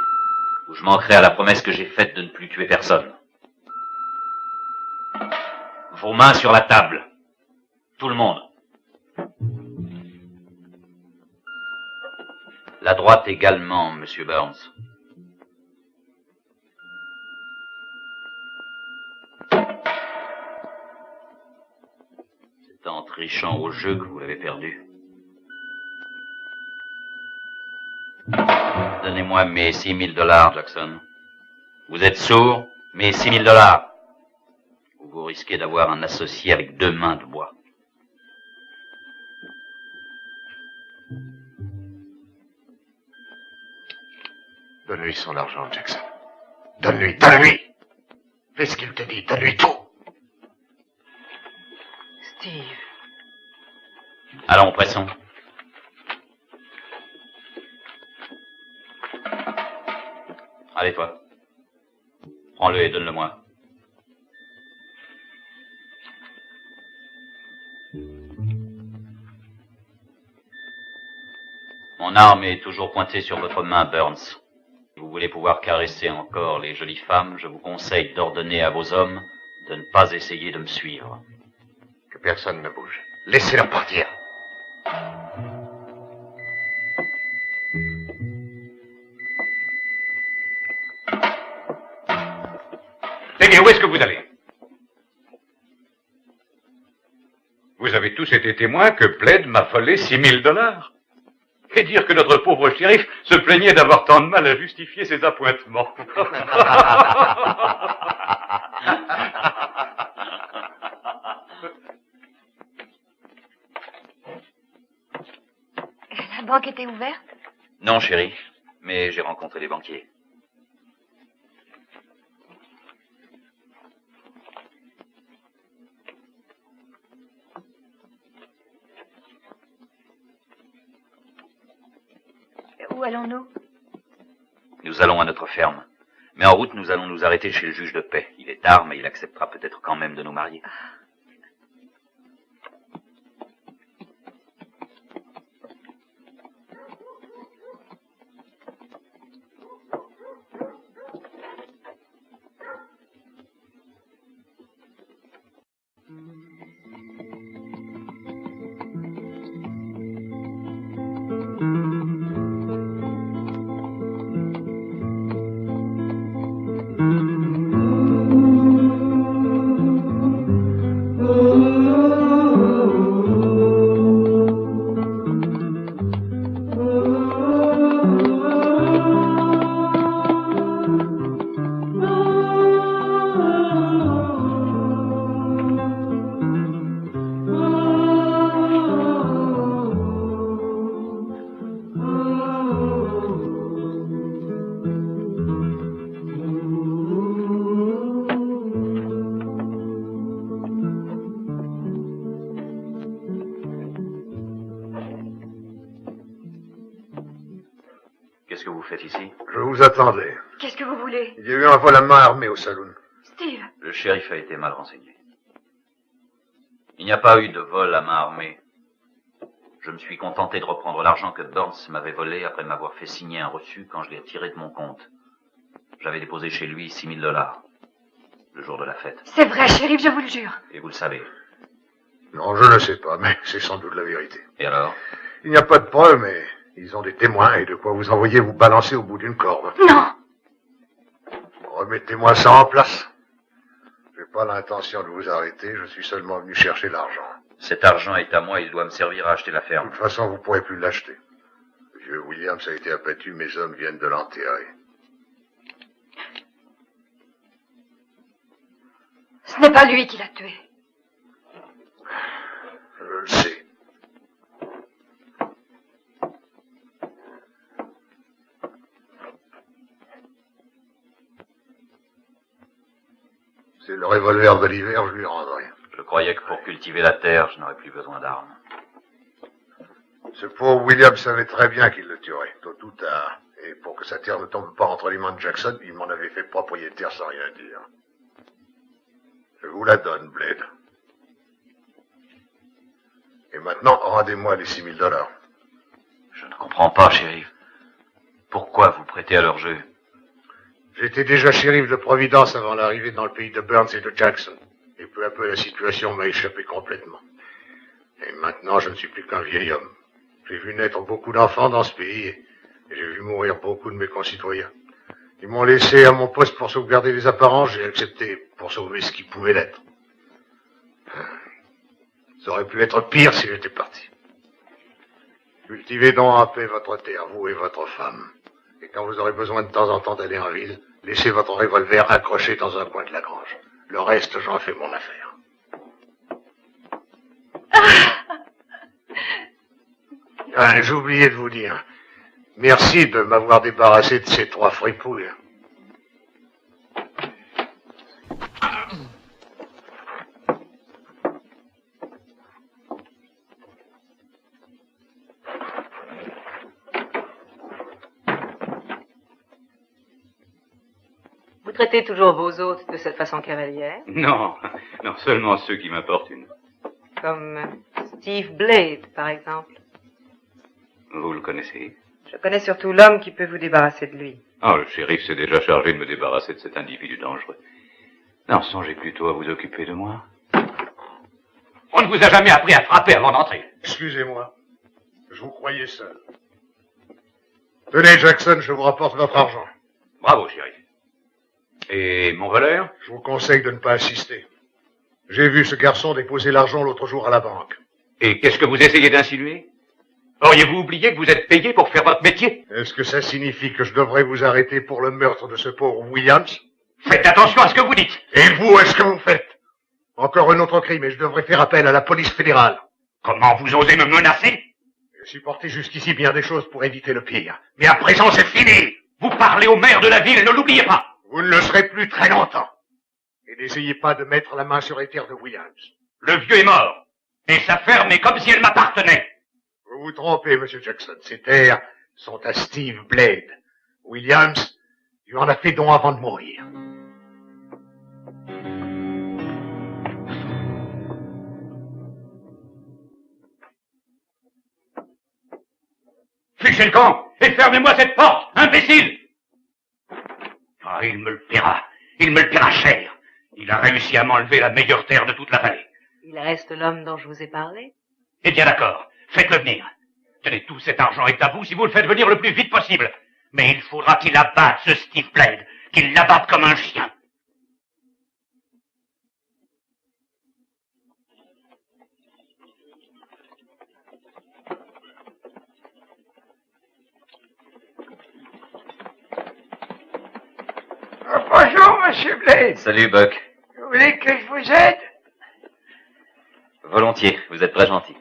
ou je manquerai à la promesse que j'ai faite de ne plus tuer personne. Vos mains sur la table. Tout le monde. La droite également, Monsieur Burns. C'est en trichant au jeu que vous l'avez perdu. Donnez-moi mes 6 000 $, Jackson. Vous êtes sourd, mes 6 000 $. Ou vous risquez d'avoir un associé avec 2 mains de bois. Donne-lui son argent, Jackson. Donne-lui, donne-lui. Fais ce qu'il te dit, donne-lui tout. Steve. Allons, pressons. Allez, toi. Prends-le et donne-le-moi. Mon arme est toujours pointée sur votre main, Burns. Si vous voulez pouvoir caresser encore les jolies femmes, je vous conseille d'ordonner à vos hommes de ne pas essayer de me suivre. Que personne ne bouge. Laissez-leur partir. Tenez, où est-ce que vous allez? Vous avez tous été témoins que Bled m'a volé 6 000 $. Et dire que notre pauvre shérif se plaignait d'avoir tant de mal à justifier ses appointements. La banque était ouverte? Non, chérie, mais j'ai rencontré les banquiers. Où allons-nous? Nous allons à notre ferme. Mais en route, nous allons nous arrêter chez le juge de paix. Il est tard, mais il acceptera peut-être quand même de nous marier. Qu'est-ce que vous faites ici? Je vous attendais. Qu'est-ce que vous voulez? Il y a eu un vol à main armée au saloon. Steve. Le shérif a été mal renseigné. Il n'y a pas eu de vol à main armée. Je me suis contenté de reprendre l'argent que Burns m'avait volé après m'avoir fait signer un reçu quand je l'ai retiré de mon compte. J'avais déposé chez lui $6 000, le jour de la fête. C'est vrai, shérif, je vous le jure. Et vous le savez. Non, je ne sais pas, mais c'est sans doute la vérité. Et alors? Il n'y a pas de preuves, mais ils ont des témoins et de quoi vous envoyer vous balancer au bout d'une corde. Non! Remettez-moi ça en place. Je n'ai pas l'intention de vous arrêter, je suis seulement venu chercher l'argent. Cet argent est à moi, il doit me servir à acheter la ferme. De toute façon, vous ne pourrez plus l'acheter. Le vieux Williams a été abattu, mes hommes viennent de l'enterrer. Ce n'est pas lui qui l'a tué. Je le sais. C'est le revolver de l'hiver, je lui rendrai. Je croyais que pour cultiver la terre, je n'aurais plus besoin d'armes. Ce pauvre William savait très bien qu'il le tuerait, tôt ou tard. Et pour que sa terre ne tombe pas entre les mains de Jackson, il m'en avait fait propriétaire sans rien dire. Je vous la donne, Blade. Et maintenant, rendez-moi les $6 000. Je ne comprends pas, shérif. Pourquoi vous prêtez à leur jeu? J'étais déjà shérif de Providence avant l'arrivée dans le pays de Burns et de Jackson. Et peu à peu, la situation m'a échappé complètement. Et maintenant, je ne suis plus qu'un vieil homme. J'ai vu naître beaucoup d'enfants dans ce pays et j'ai vu mourir beaucoup de mes concitoyens. Ils m'ont laissé à mon poste pour sauvegarder les apparences, j'ai accepté pour sauver ce qui pouvait l'être. Ça aurait pu être pire si j'étais parti. Cultivez donc en paix votre terre, vous et votre femme. Et quand vous aurez besoin de temps en temps d'aller en ville, laissez votre revolver accroché dans un coin de la grange. Le reste, j'en fais mon affaire. Ah, j'ai oublié de vous dire. Merci de m'avoir débarrassé de ces 3 fripouilles. Vous traitez toujours vos hôtes de cette façon cavalière? Non, non, seulement ceux qui m'importunent. Comme Steve Blade, par exemple. Vous le connaissez? Je connais surtout l'homme qui peut vous débarrasser de lui. Ah, le shérif s'est déjà chargé de me débarrasser de cet individu dangereux. Non, songez plutôt à vous occuper de moi. On ne vous a jamais appris à frapper avant d'entrer. Excusez-moi. Je vous croyais seul. Tenez, Jackson, je vous rapporte votre argent. Bravo, shérif. Et mon voleur? Je vous conseille de ne pas assister. J'ai vu ce garçon déposer l'argent l'autre jour à la banque. Et qu'est-ce que vous essayez d'insinuer? Auriez-vous oublié que vous êtes payé pour faire votre métier? Est-ce que ça signifie que je devrais vous arrêter pour le meurtre de ce pauvre Williams? Faites attention à ce que vous dites. Et vous, est-ce que vous faites? Encore un autre crime et je devrais faire appel à la police fédérale. Comment vous osez me menacer? Je suis porté jusqu'ici bien des choses pour éviter le pire. Mais à présent, c'est fini. Vous parlez au maire de la ville, ne l'oubliez pas. Vous ne le serez plus très longtemps. Et n'essayez pas de mettre la main sur les terres de Williams. Le vieux est mort. Et sa ferme est comme si elle m'appartenait. Vous vous trompez, Monsieur Jackson. Ces terres sont à Steve Blade. Williams lui en a fait don avant de mourir. Fichez le camp et fermez-moi cette porte, imbécile! Ah, il me le paiera. Il me le paiera cher. Il a réussi à m'enlever la meilleure terre de toute la vallée. Il reste l'homme dont je vous ai parlé? Eh bien d'accord, faites-le venir. Tenez, tout cet argent est à vous si vous le faites venir le plus vite possible. Mais il faudra qu'il abatte ce Steve Blade, qu'il l'abatte comme un chien. Bonjour, Monsieur Blade. Salut, Buck. Vous voulez que je vous aide? Volontiers, vous êtes très gentil.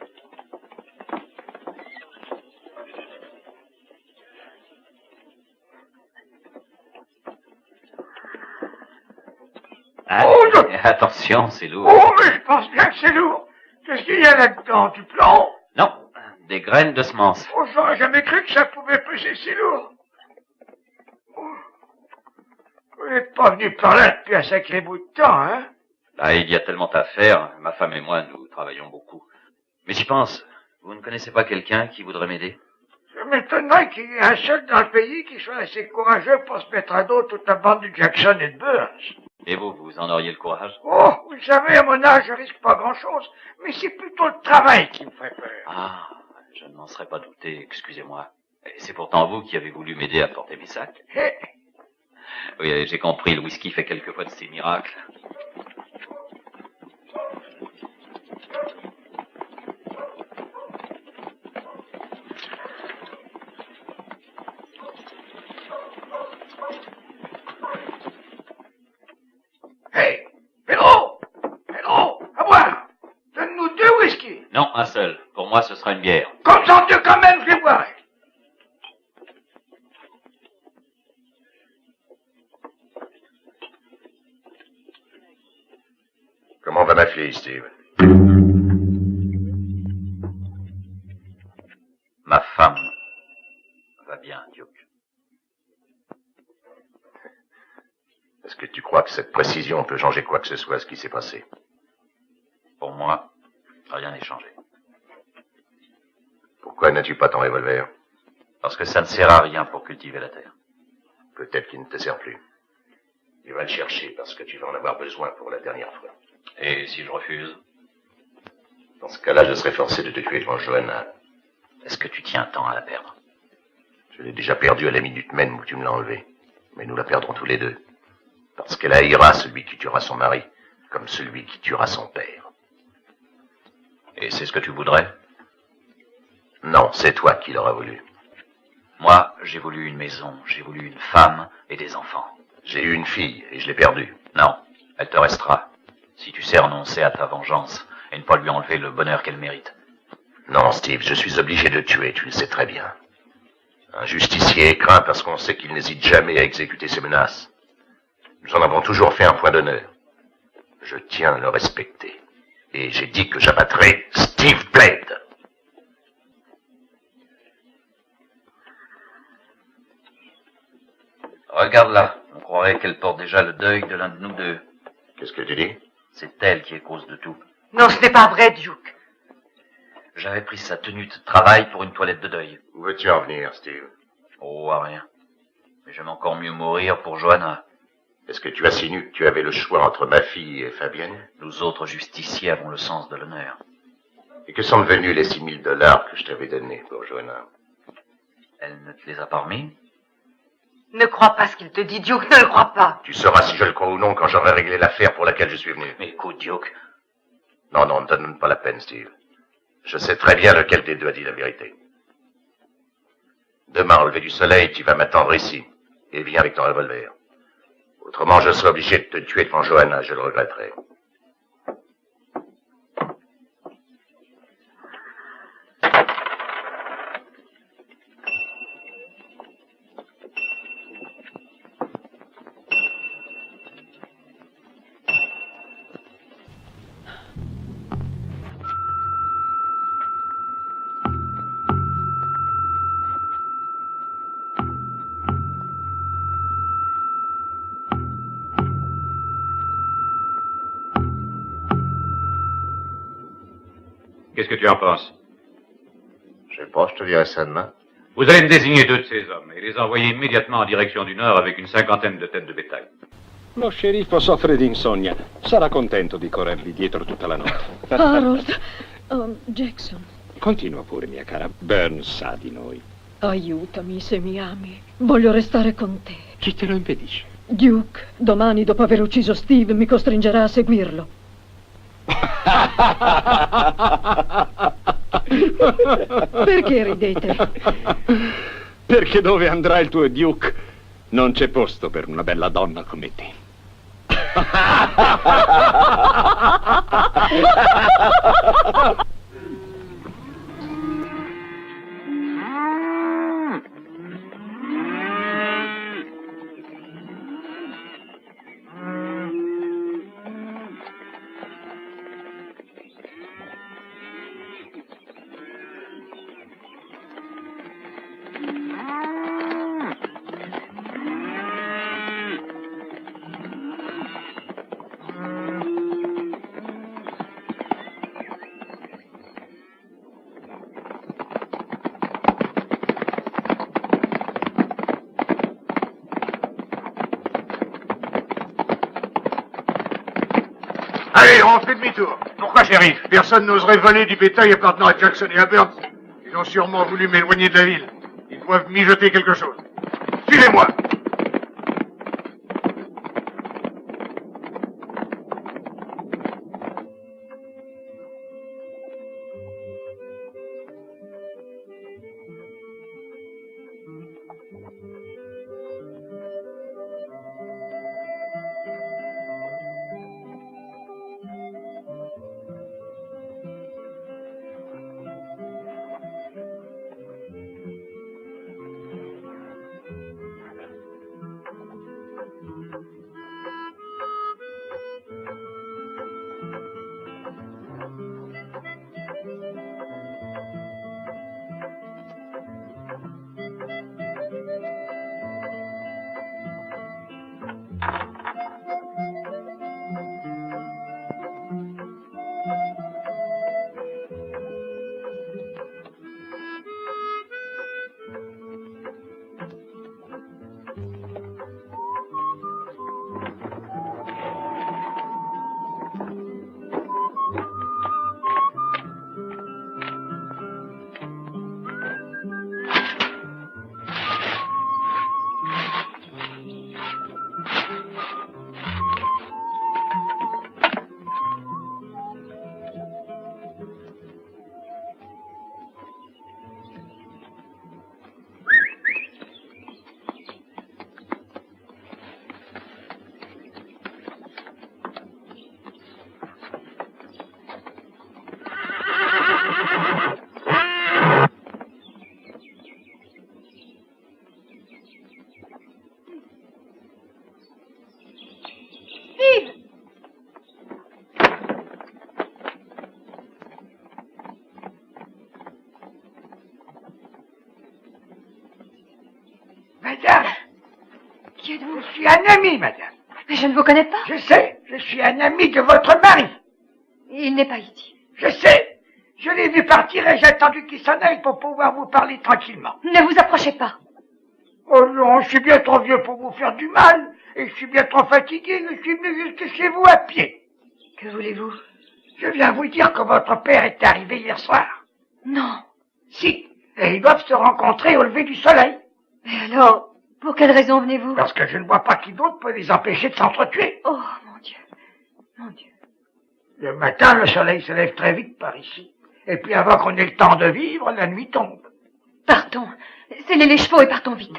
Ah, oh, non. Attention, c'est lourd. Oh, mais je pense bien que c'est lourd. Qu'est-ce qu'il y a là-dedans? Du plomb? Non, des graines de semences. Oh, j'aurais jamais cru que ça pouvait peser si lourd. Vous n'êtes pas venu par là depuis un sacré bout de temps, hein? Là, il y a tellement à faire. Ma femme et moi, nous travaillons beaucoup. Mais j'y pense. Vous ne connaissez pas quelqu'un qui voudrait m'aider? Je m'étonnerais qu'il y ait un seul dans le pays qui soit assez courageux pour se mettre à dos toute la bande de Jackson et de Burns. Et vous en auriez le courage? Oh, vous savez, à mon âge, je risque pas grand-chose, mais c'est plutôt le travail qui me ferait peur. Ah, je ne m'en serais pas douté, excusez-moi. Et c'est pourtant vous qui avez voulu m'aider à porter mes sacs. Oui, j'ai compris, le whisky fait quelquefois de ces miracles. Hey, Pedro, à boire. Donne-nous 2 whisky. Non, un seul. Pour moi, ce sera une bière. Comme sans Dieu quand même, je les boirai. Comment va ma fille, Steve? Ma femme va bien, Duke. Est-ce que tu crois que cette précision peut changer quoi que ce soit à ce qui s'est passé? Pour moi, rien n'est changé. Pourquoi n'as-tu pas ton revolver? Parce que ça ne sert à rien pour cultiver la terre. Peut-être qu'il ne te sert plus. Tu vas le chercher parce que tu vas en avoir besoin pour la dernière fois. Et si je refuse? Dans ce cas-là, je serai forcé de te tuer devant Johanna. Est-ce que tu tiens tant à la perdre? Je l'ai déjà perdue à la minute même où tu me l'as enlevée. Mais nous la perdrons tous les deux. Parce qu'elle haïra celui qui tuera son mari, comme celui qui tuera son père. Et c'est ce que tu voudrais? Non, c'est toi qui l'auras voulu. Moi, j'ai voulu une maison, j'ai voulu une femme et des enfants. J'ai eu une fille et je l'ai perdue. Non, elle te restera. Si tu sais renoncer à ta vengeance et ne pas lui enlever le bonheur qu'elle mérite. Non, Steve, je suis obligé de tuer, tu le sais très bien. Un justicier est craint parce qu'on sait qu'il n'hésite jamais à exécuter ses menaces. Nous en avons toujours fait un point d'honneur. Je tiens à le respecter. Et j'ai dit que j'abattrais Steve Blade. Regarde là, on croirait qu'elle porte déjà le deuil de l'un de nous deux. Qu'est-ce que tu dis? C'est elle qui est cause de tout. Non, ce n'est pas vrai, Duke. J'avais pris sa tenue de travail pour une toilette de deuil. Où veux-tu en venir, Steve? Oh, à rien. Mais j'aime encore mieux mourir pour Johanna. Est-ce que tu insinues que tu avais le choix entre ma fille et Fabienne? Nous autres justiciers avons le sens de l'honneur. Et que sont devenus les $6 000 que je t'avais donnés pour Johanna? Elle ne te les a pas remis? Ne crois pas ce qu'il te dit, Duke, ne le crois pas. Tu sauras si je le crois ou non quand j'aurai réglé l'affaire pour laquelle je suis venu. Mais écoute, Duke. Non, ne donne pas la peine, Steve. Je sais très bien lequel des deux a dit la vérité. Demain, au lever du soleil, tu vas m'attendre ici. Et viens avec ton revolver. Autrement, je serai obligé de te tuer devant Johanna, je le regretterai. Qu'est-ce que tu en penses? Je sais pas, je te dirai ça demain. Vous allez me désigner 2 de ces hommes et les envoyer immédiatement en direction du nord avec une 50aine de têtes de bétail. Lo sceriffo soffre di insonnia. Sarà contento di corrervi dietro tutta la notte. Harold, Jackson. Continua pure, mia cara. Burns sa di noi. Aiutami se mi ami. Voglio restare con te. Chi te lo impedisce? Duke, domani dopo aver ucciso Steve mi costringerà a seguirlo. Perché ridete? Perché dove andrà il tuo Duke non c'è posto per una bella donna come te. fait demi-tour. Pourquoi, shérif? Personne n'oserait voler du bétail appartenant à Jackson et à Burns. Ils ont sûrement voulu m'éloigner de la ville. Ils doivent mijoter quelque chose. Suivez-moi. Madame, qui êtes-vous? Je suis un ami, madame. Mais je ne vous connais pas. Je sais, je suis un ami de votre mari. Il n'est pas ici. Je sais, je l'ai vu partir et j'ai attendu qu'il s'en aille pour pouvoir vous parler tranquillement. Ne vous approchez pas. Oh non, je suis bien trop vieux pour vous faire du mal, et je suis bien trop fatigué, je suis venu jusque chez vous à pied. Que voulez-vous? Je viens vous dire que votre père est arrivé hier soir. Non. Si, et ils doivent se rencontrer au lever du soleil. Mais alors, pour quelle raison venez-vous? Parce que je ne vois pas qui d'autre peut les empêcher de s'entretuer. Oh, mon Dieu. Mon Dieu. Le matin, le soleil se lève très vite par ici. Et puis avant qu'on ait le temps de vivre, la nuit tombe. Partons. Scellez les chevaux et partons vite.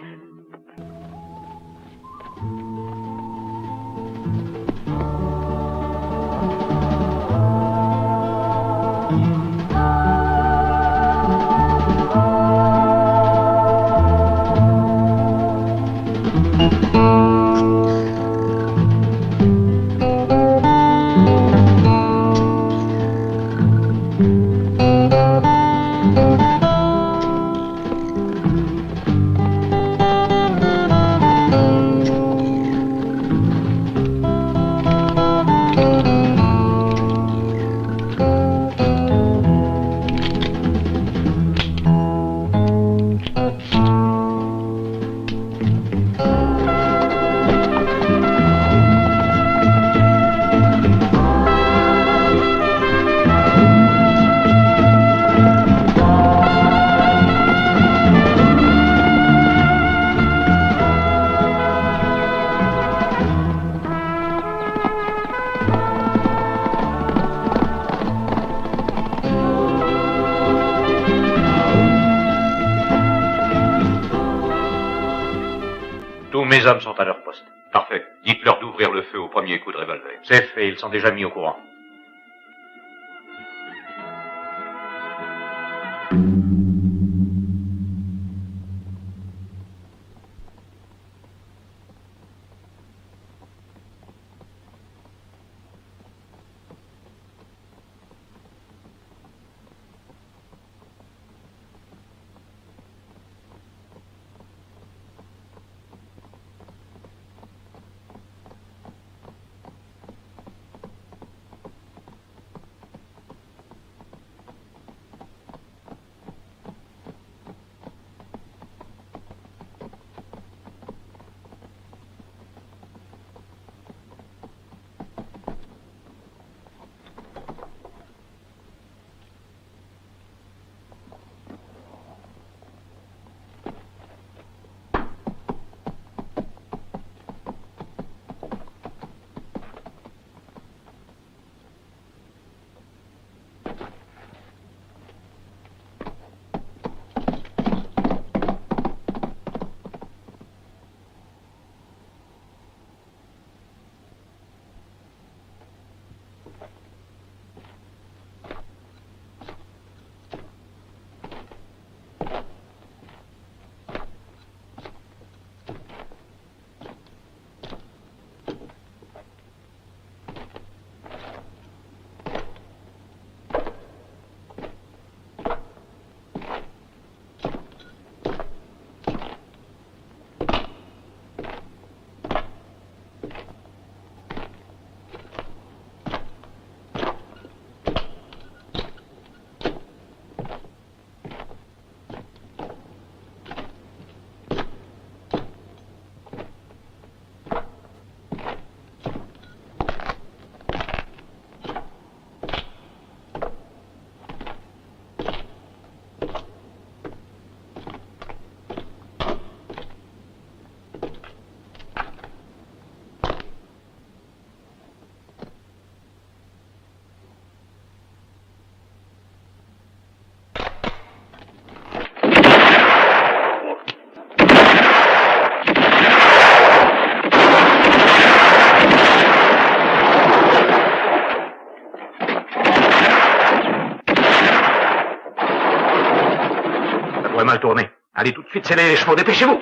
Mes hommes sont à leur poste. Parfait. Dites-leur d'ouvrir le feu au premier coup de revolver. C'est fait, ils sont déjà mis au courant. pourrait mal tourner. Allez tout de suite sceller les chevaux, dépêchez-vous.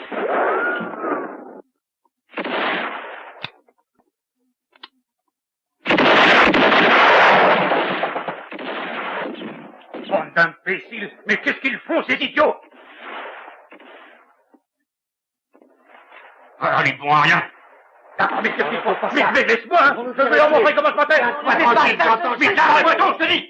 Bande d'imbéciles! Mais qu'est-ce qu'ils font, ces idiots? Alors, ils vont à rien. D'accord, mais qu'est-ce qu'ils font? Mais laisse-moi, hein. Je vais leur montrer comment je m'appelle. Vite, arrête-moi donc, je te dis.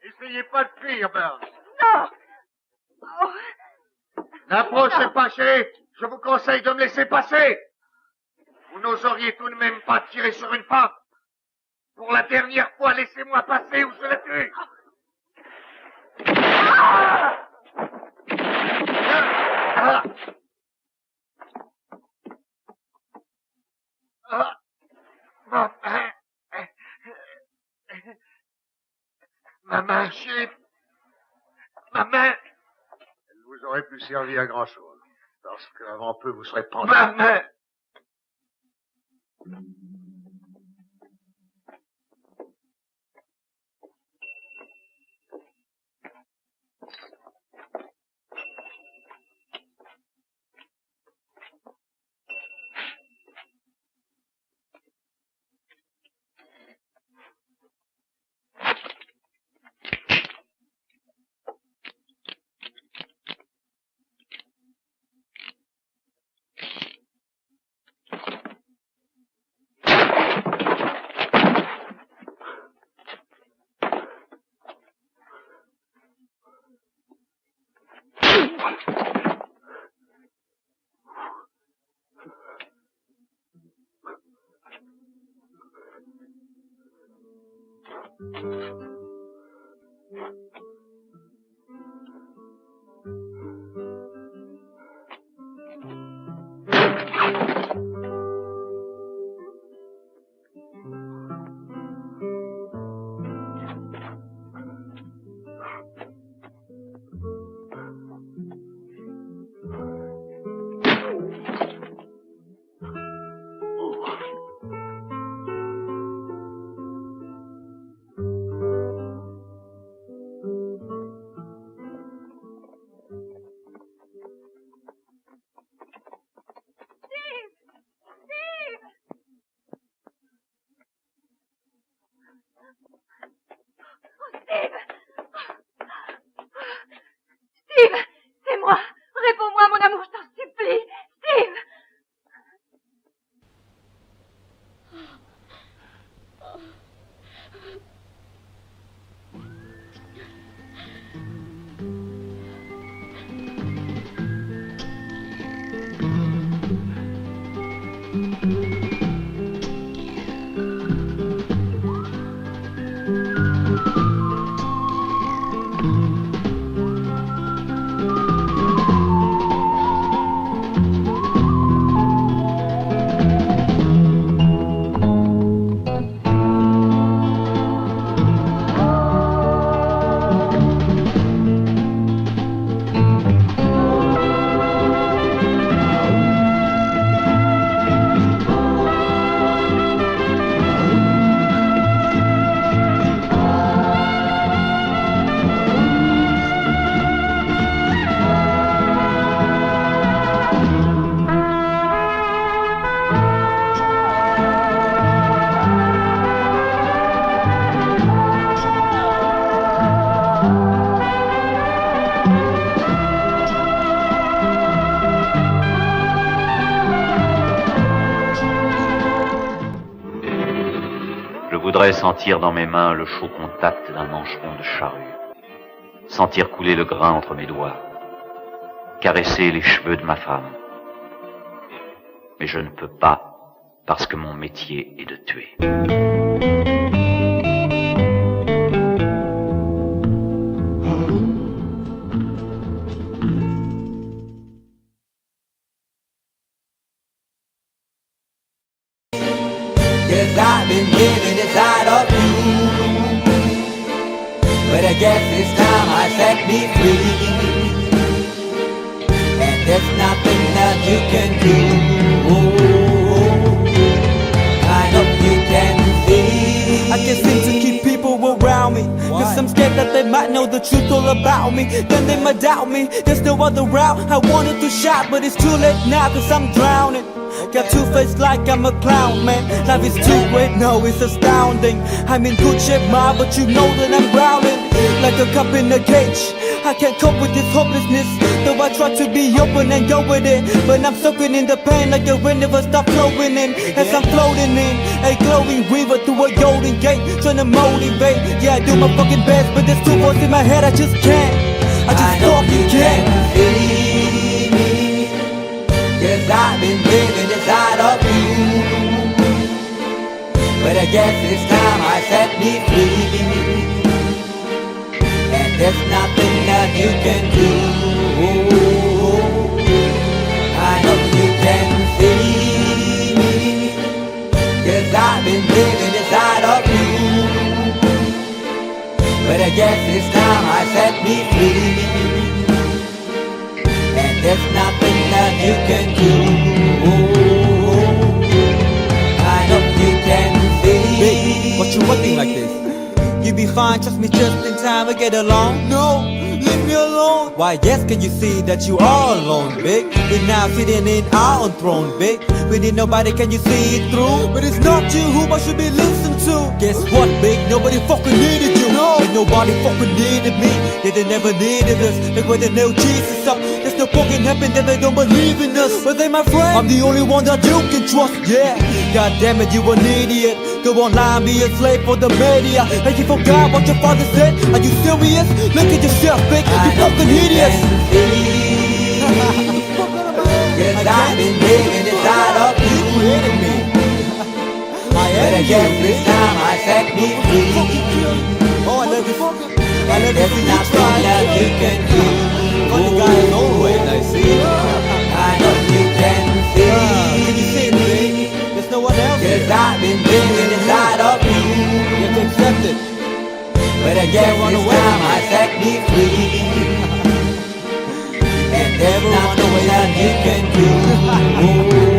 N'essayez pas de fuir, Burns. Non. N'approchez pas, shérif. Je vous conseille de me laisser passer. Vous n'oseriez tout de même pas tirer sur une femme. Pour la dernière fois, laissez-moi passer ou je la tue. Ma main, shérif. Ma main. Elle vous aurait pu servir à grand-chose. Parce qu'avant peu, vous serez pendu. Ma main. Steve, c'est moi. Réponds-moi, mon amour, je t'en supplie. Steve. j'adorerais sentir dans mes mains le chaud contact d'un mancheron de charrue, sentir couler le grain entre mes doigts, caresser les cheveux de ma femme. Mais je ne peux pas, parce que mon métier est de tuer. Yes, I've been living inside of you, but I guess this time I set me free, and there's nothing that you can do. I hope you can see. I can't seem to keep people around me, cause I'm scared that they might know the truth all about me. Then they might doubt me, there's no other route. I wanted to shout, but it's too late now, cause I'm drowning. Got two-faced like I'm a clown, man. Life is too great, no, it's astounding. I'm in good shape, ma, but you know that I'm drowning like a cup in a cage. I can't cope with this hopelessness, though I try to be open and go with it, but I'm soaking in the pain like the wind never stop flowing in. As I'm floating in a glowing river through a golden gate, trying to motivate. Yeah, I do my fucking best, but there's two voices in my head, I just can't. I just fucking can't. Cause I've been living inside of you, but I guess this time I set me free, and there's nothing that you can do. I hope you can see me, cause I've been living inside of you, but I guess this time I set me free, and there's nothing that you can do. I hope you can see. Baby, what you looking like this? You be fine, trust me, just in time we get along. No, leave me alone. Why, yes, can you see that you are alone, big? We're now sitting in our own throne, big. We need nobody, can you see it through? But it's not you who I should be listening to. Guess what, big? Nobody fucking needed you. No, and nobody fucking needed me. Yeah, they never needed us. Like when they nailed Jesus up, there's no fucking happen that they don't believe in us. But they my friend, I'm the only one that you can trust. Yeah, god damn it, you an idiot. Go online, be a slave for the media. Like you forgot what your father said. Are you serious? Look at yourself, big. You fucking idiots. Cause I've been living inside of you, but I guess this time I set me free, and there's nothing that you can do. I know you can see, cause I've been living inside of you, but I guess this time I set me free, and there's nothing that you can do.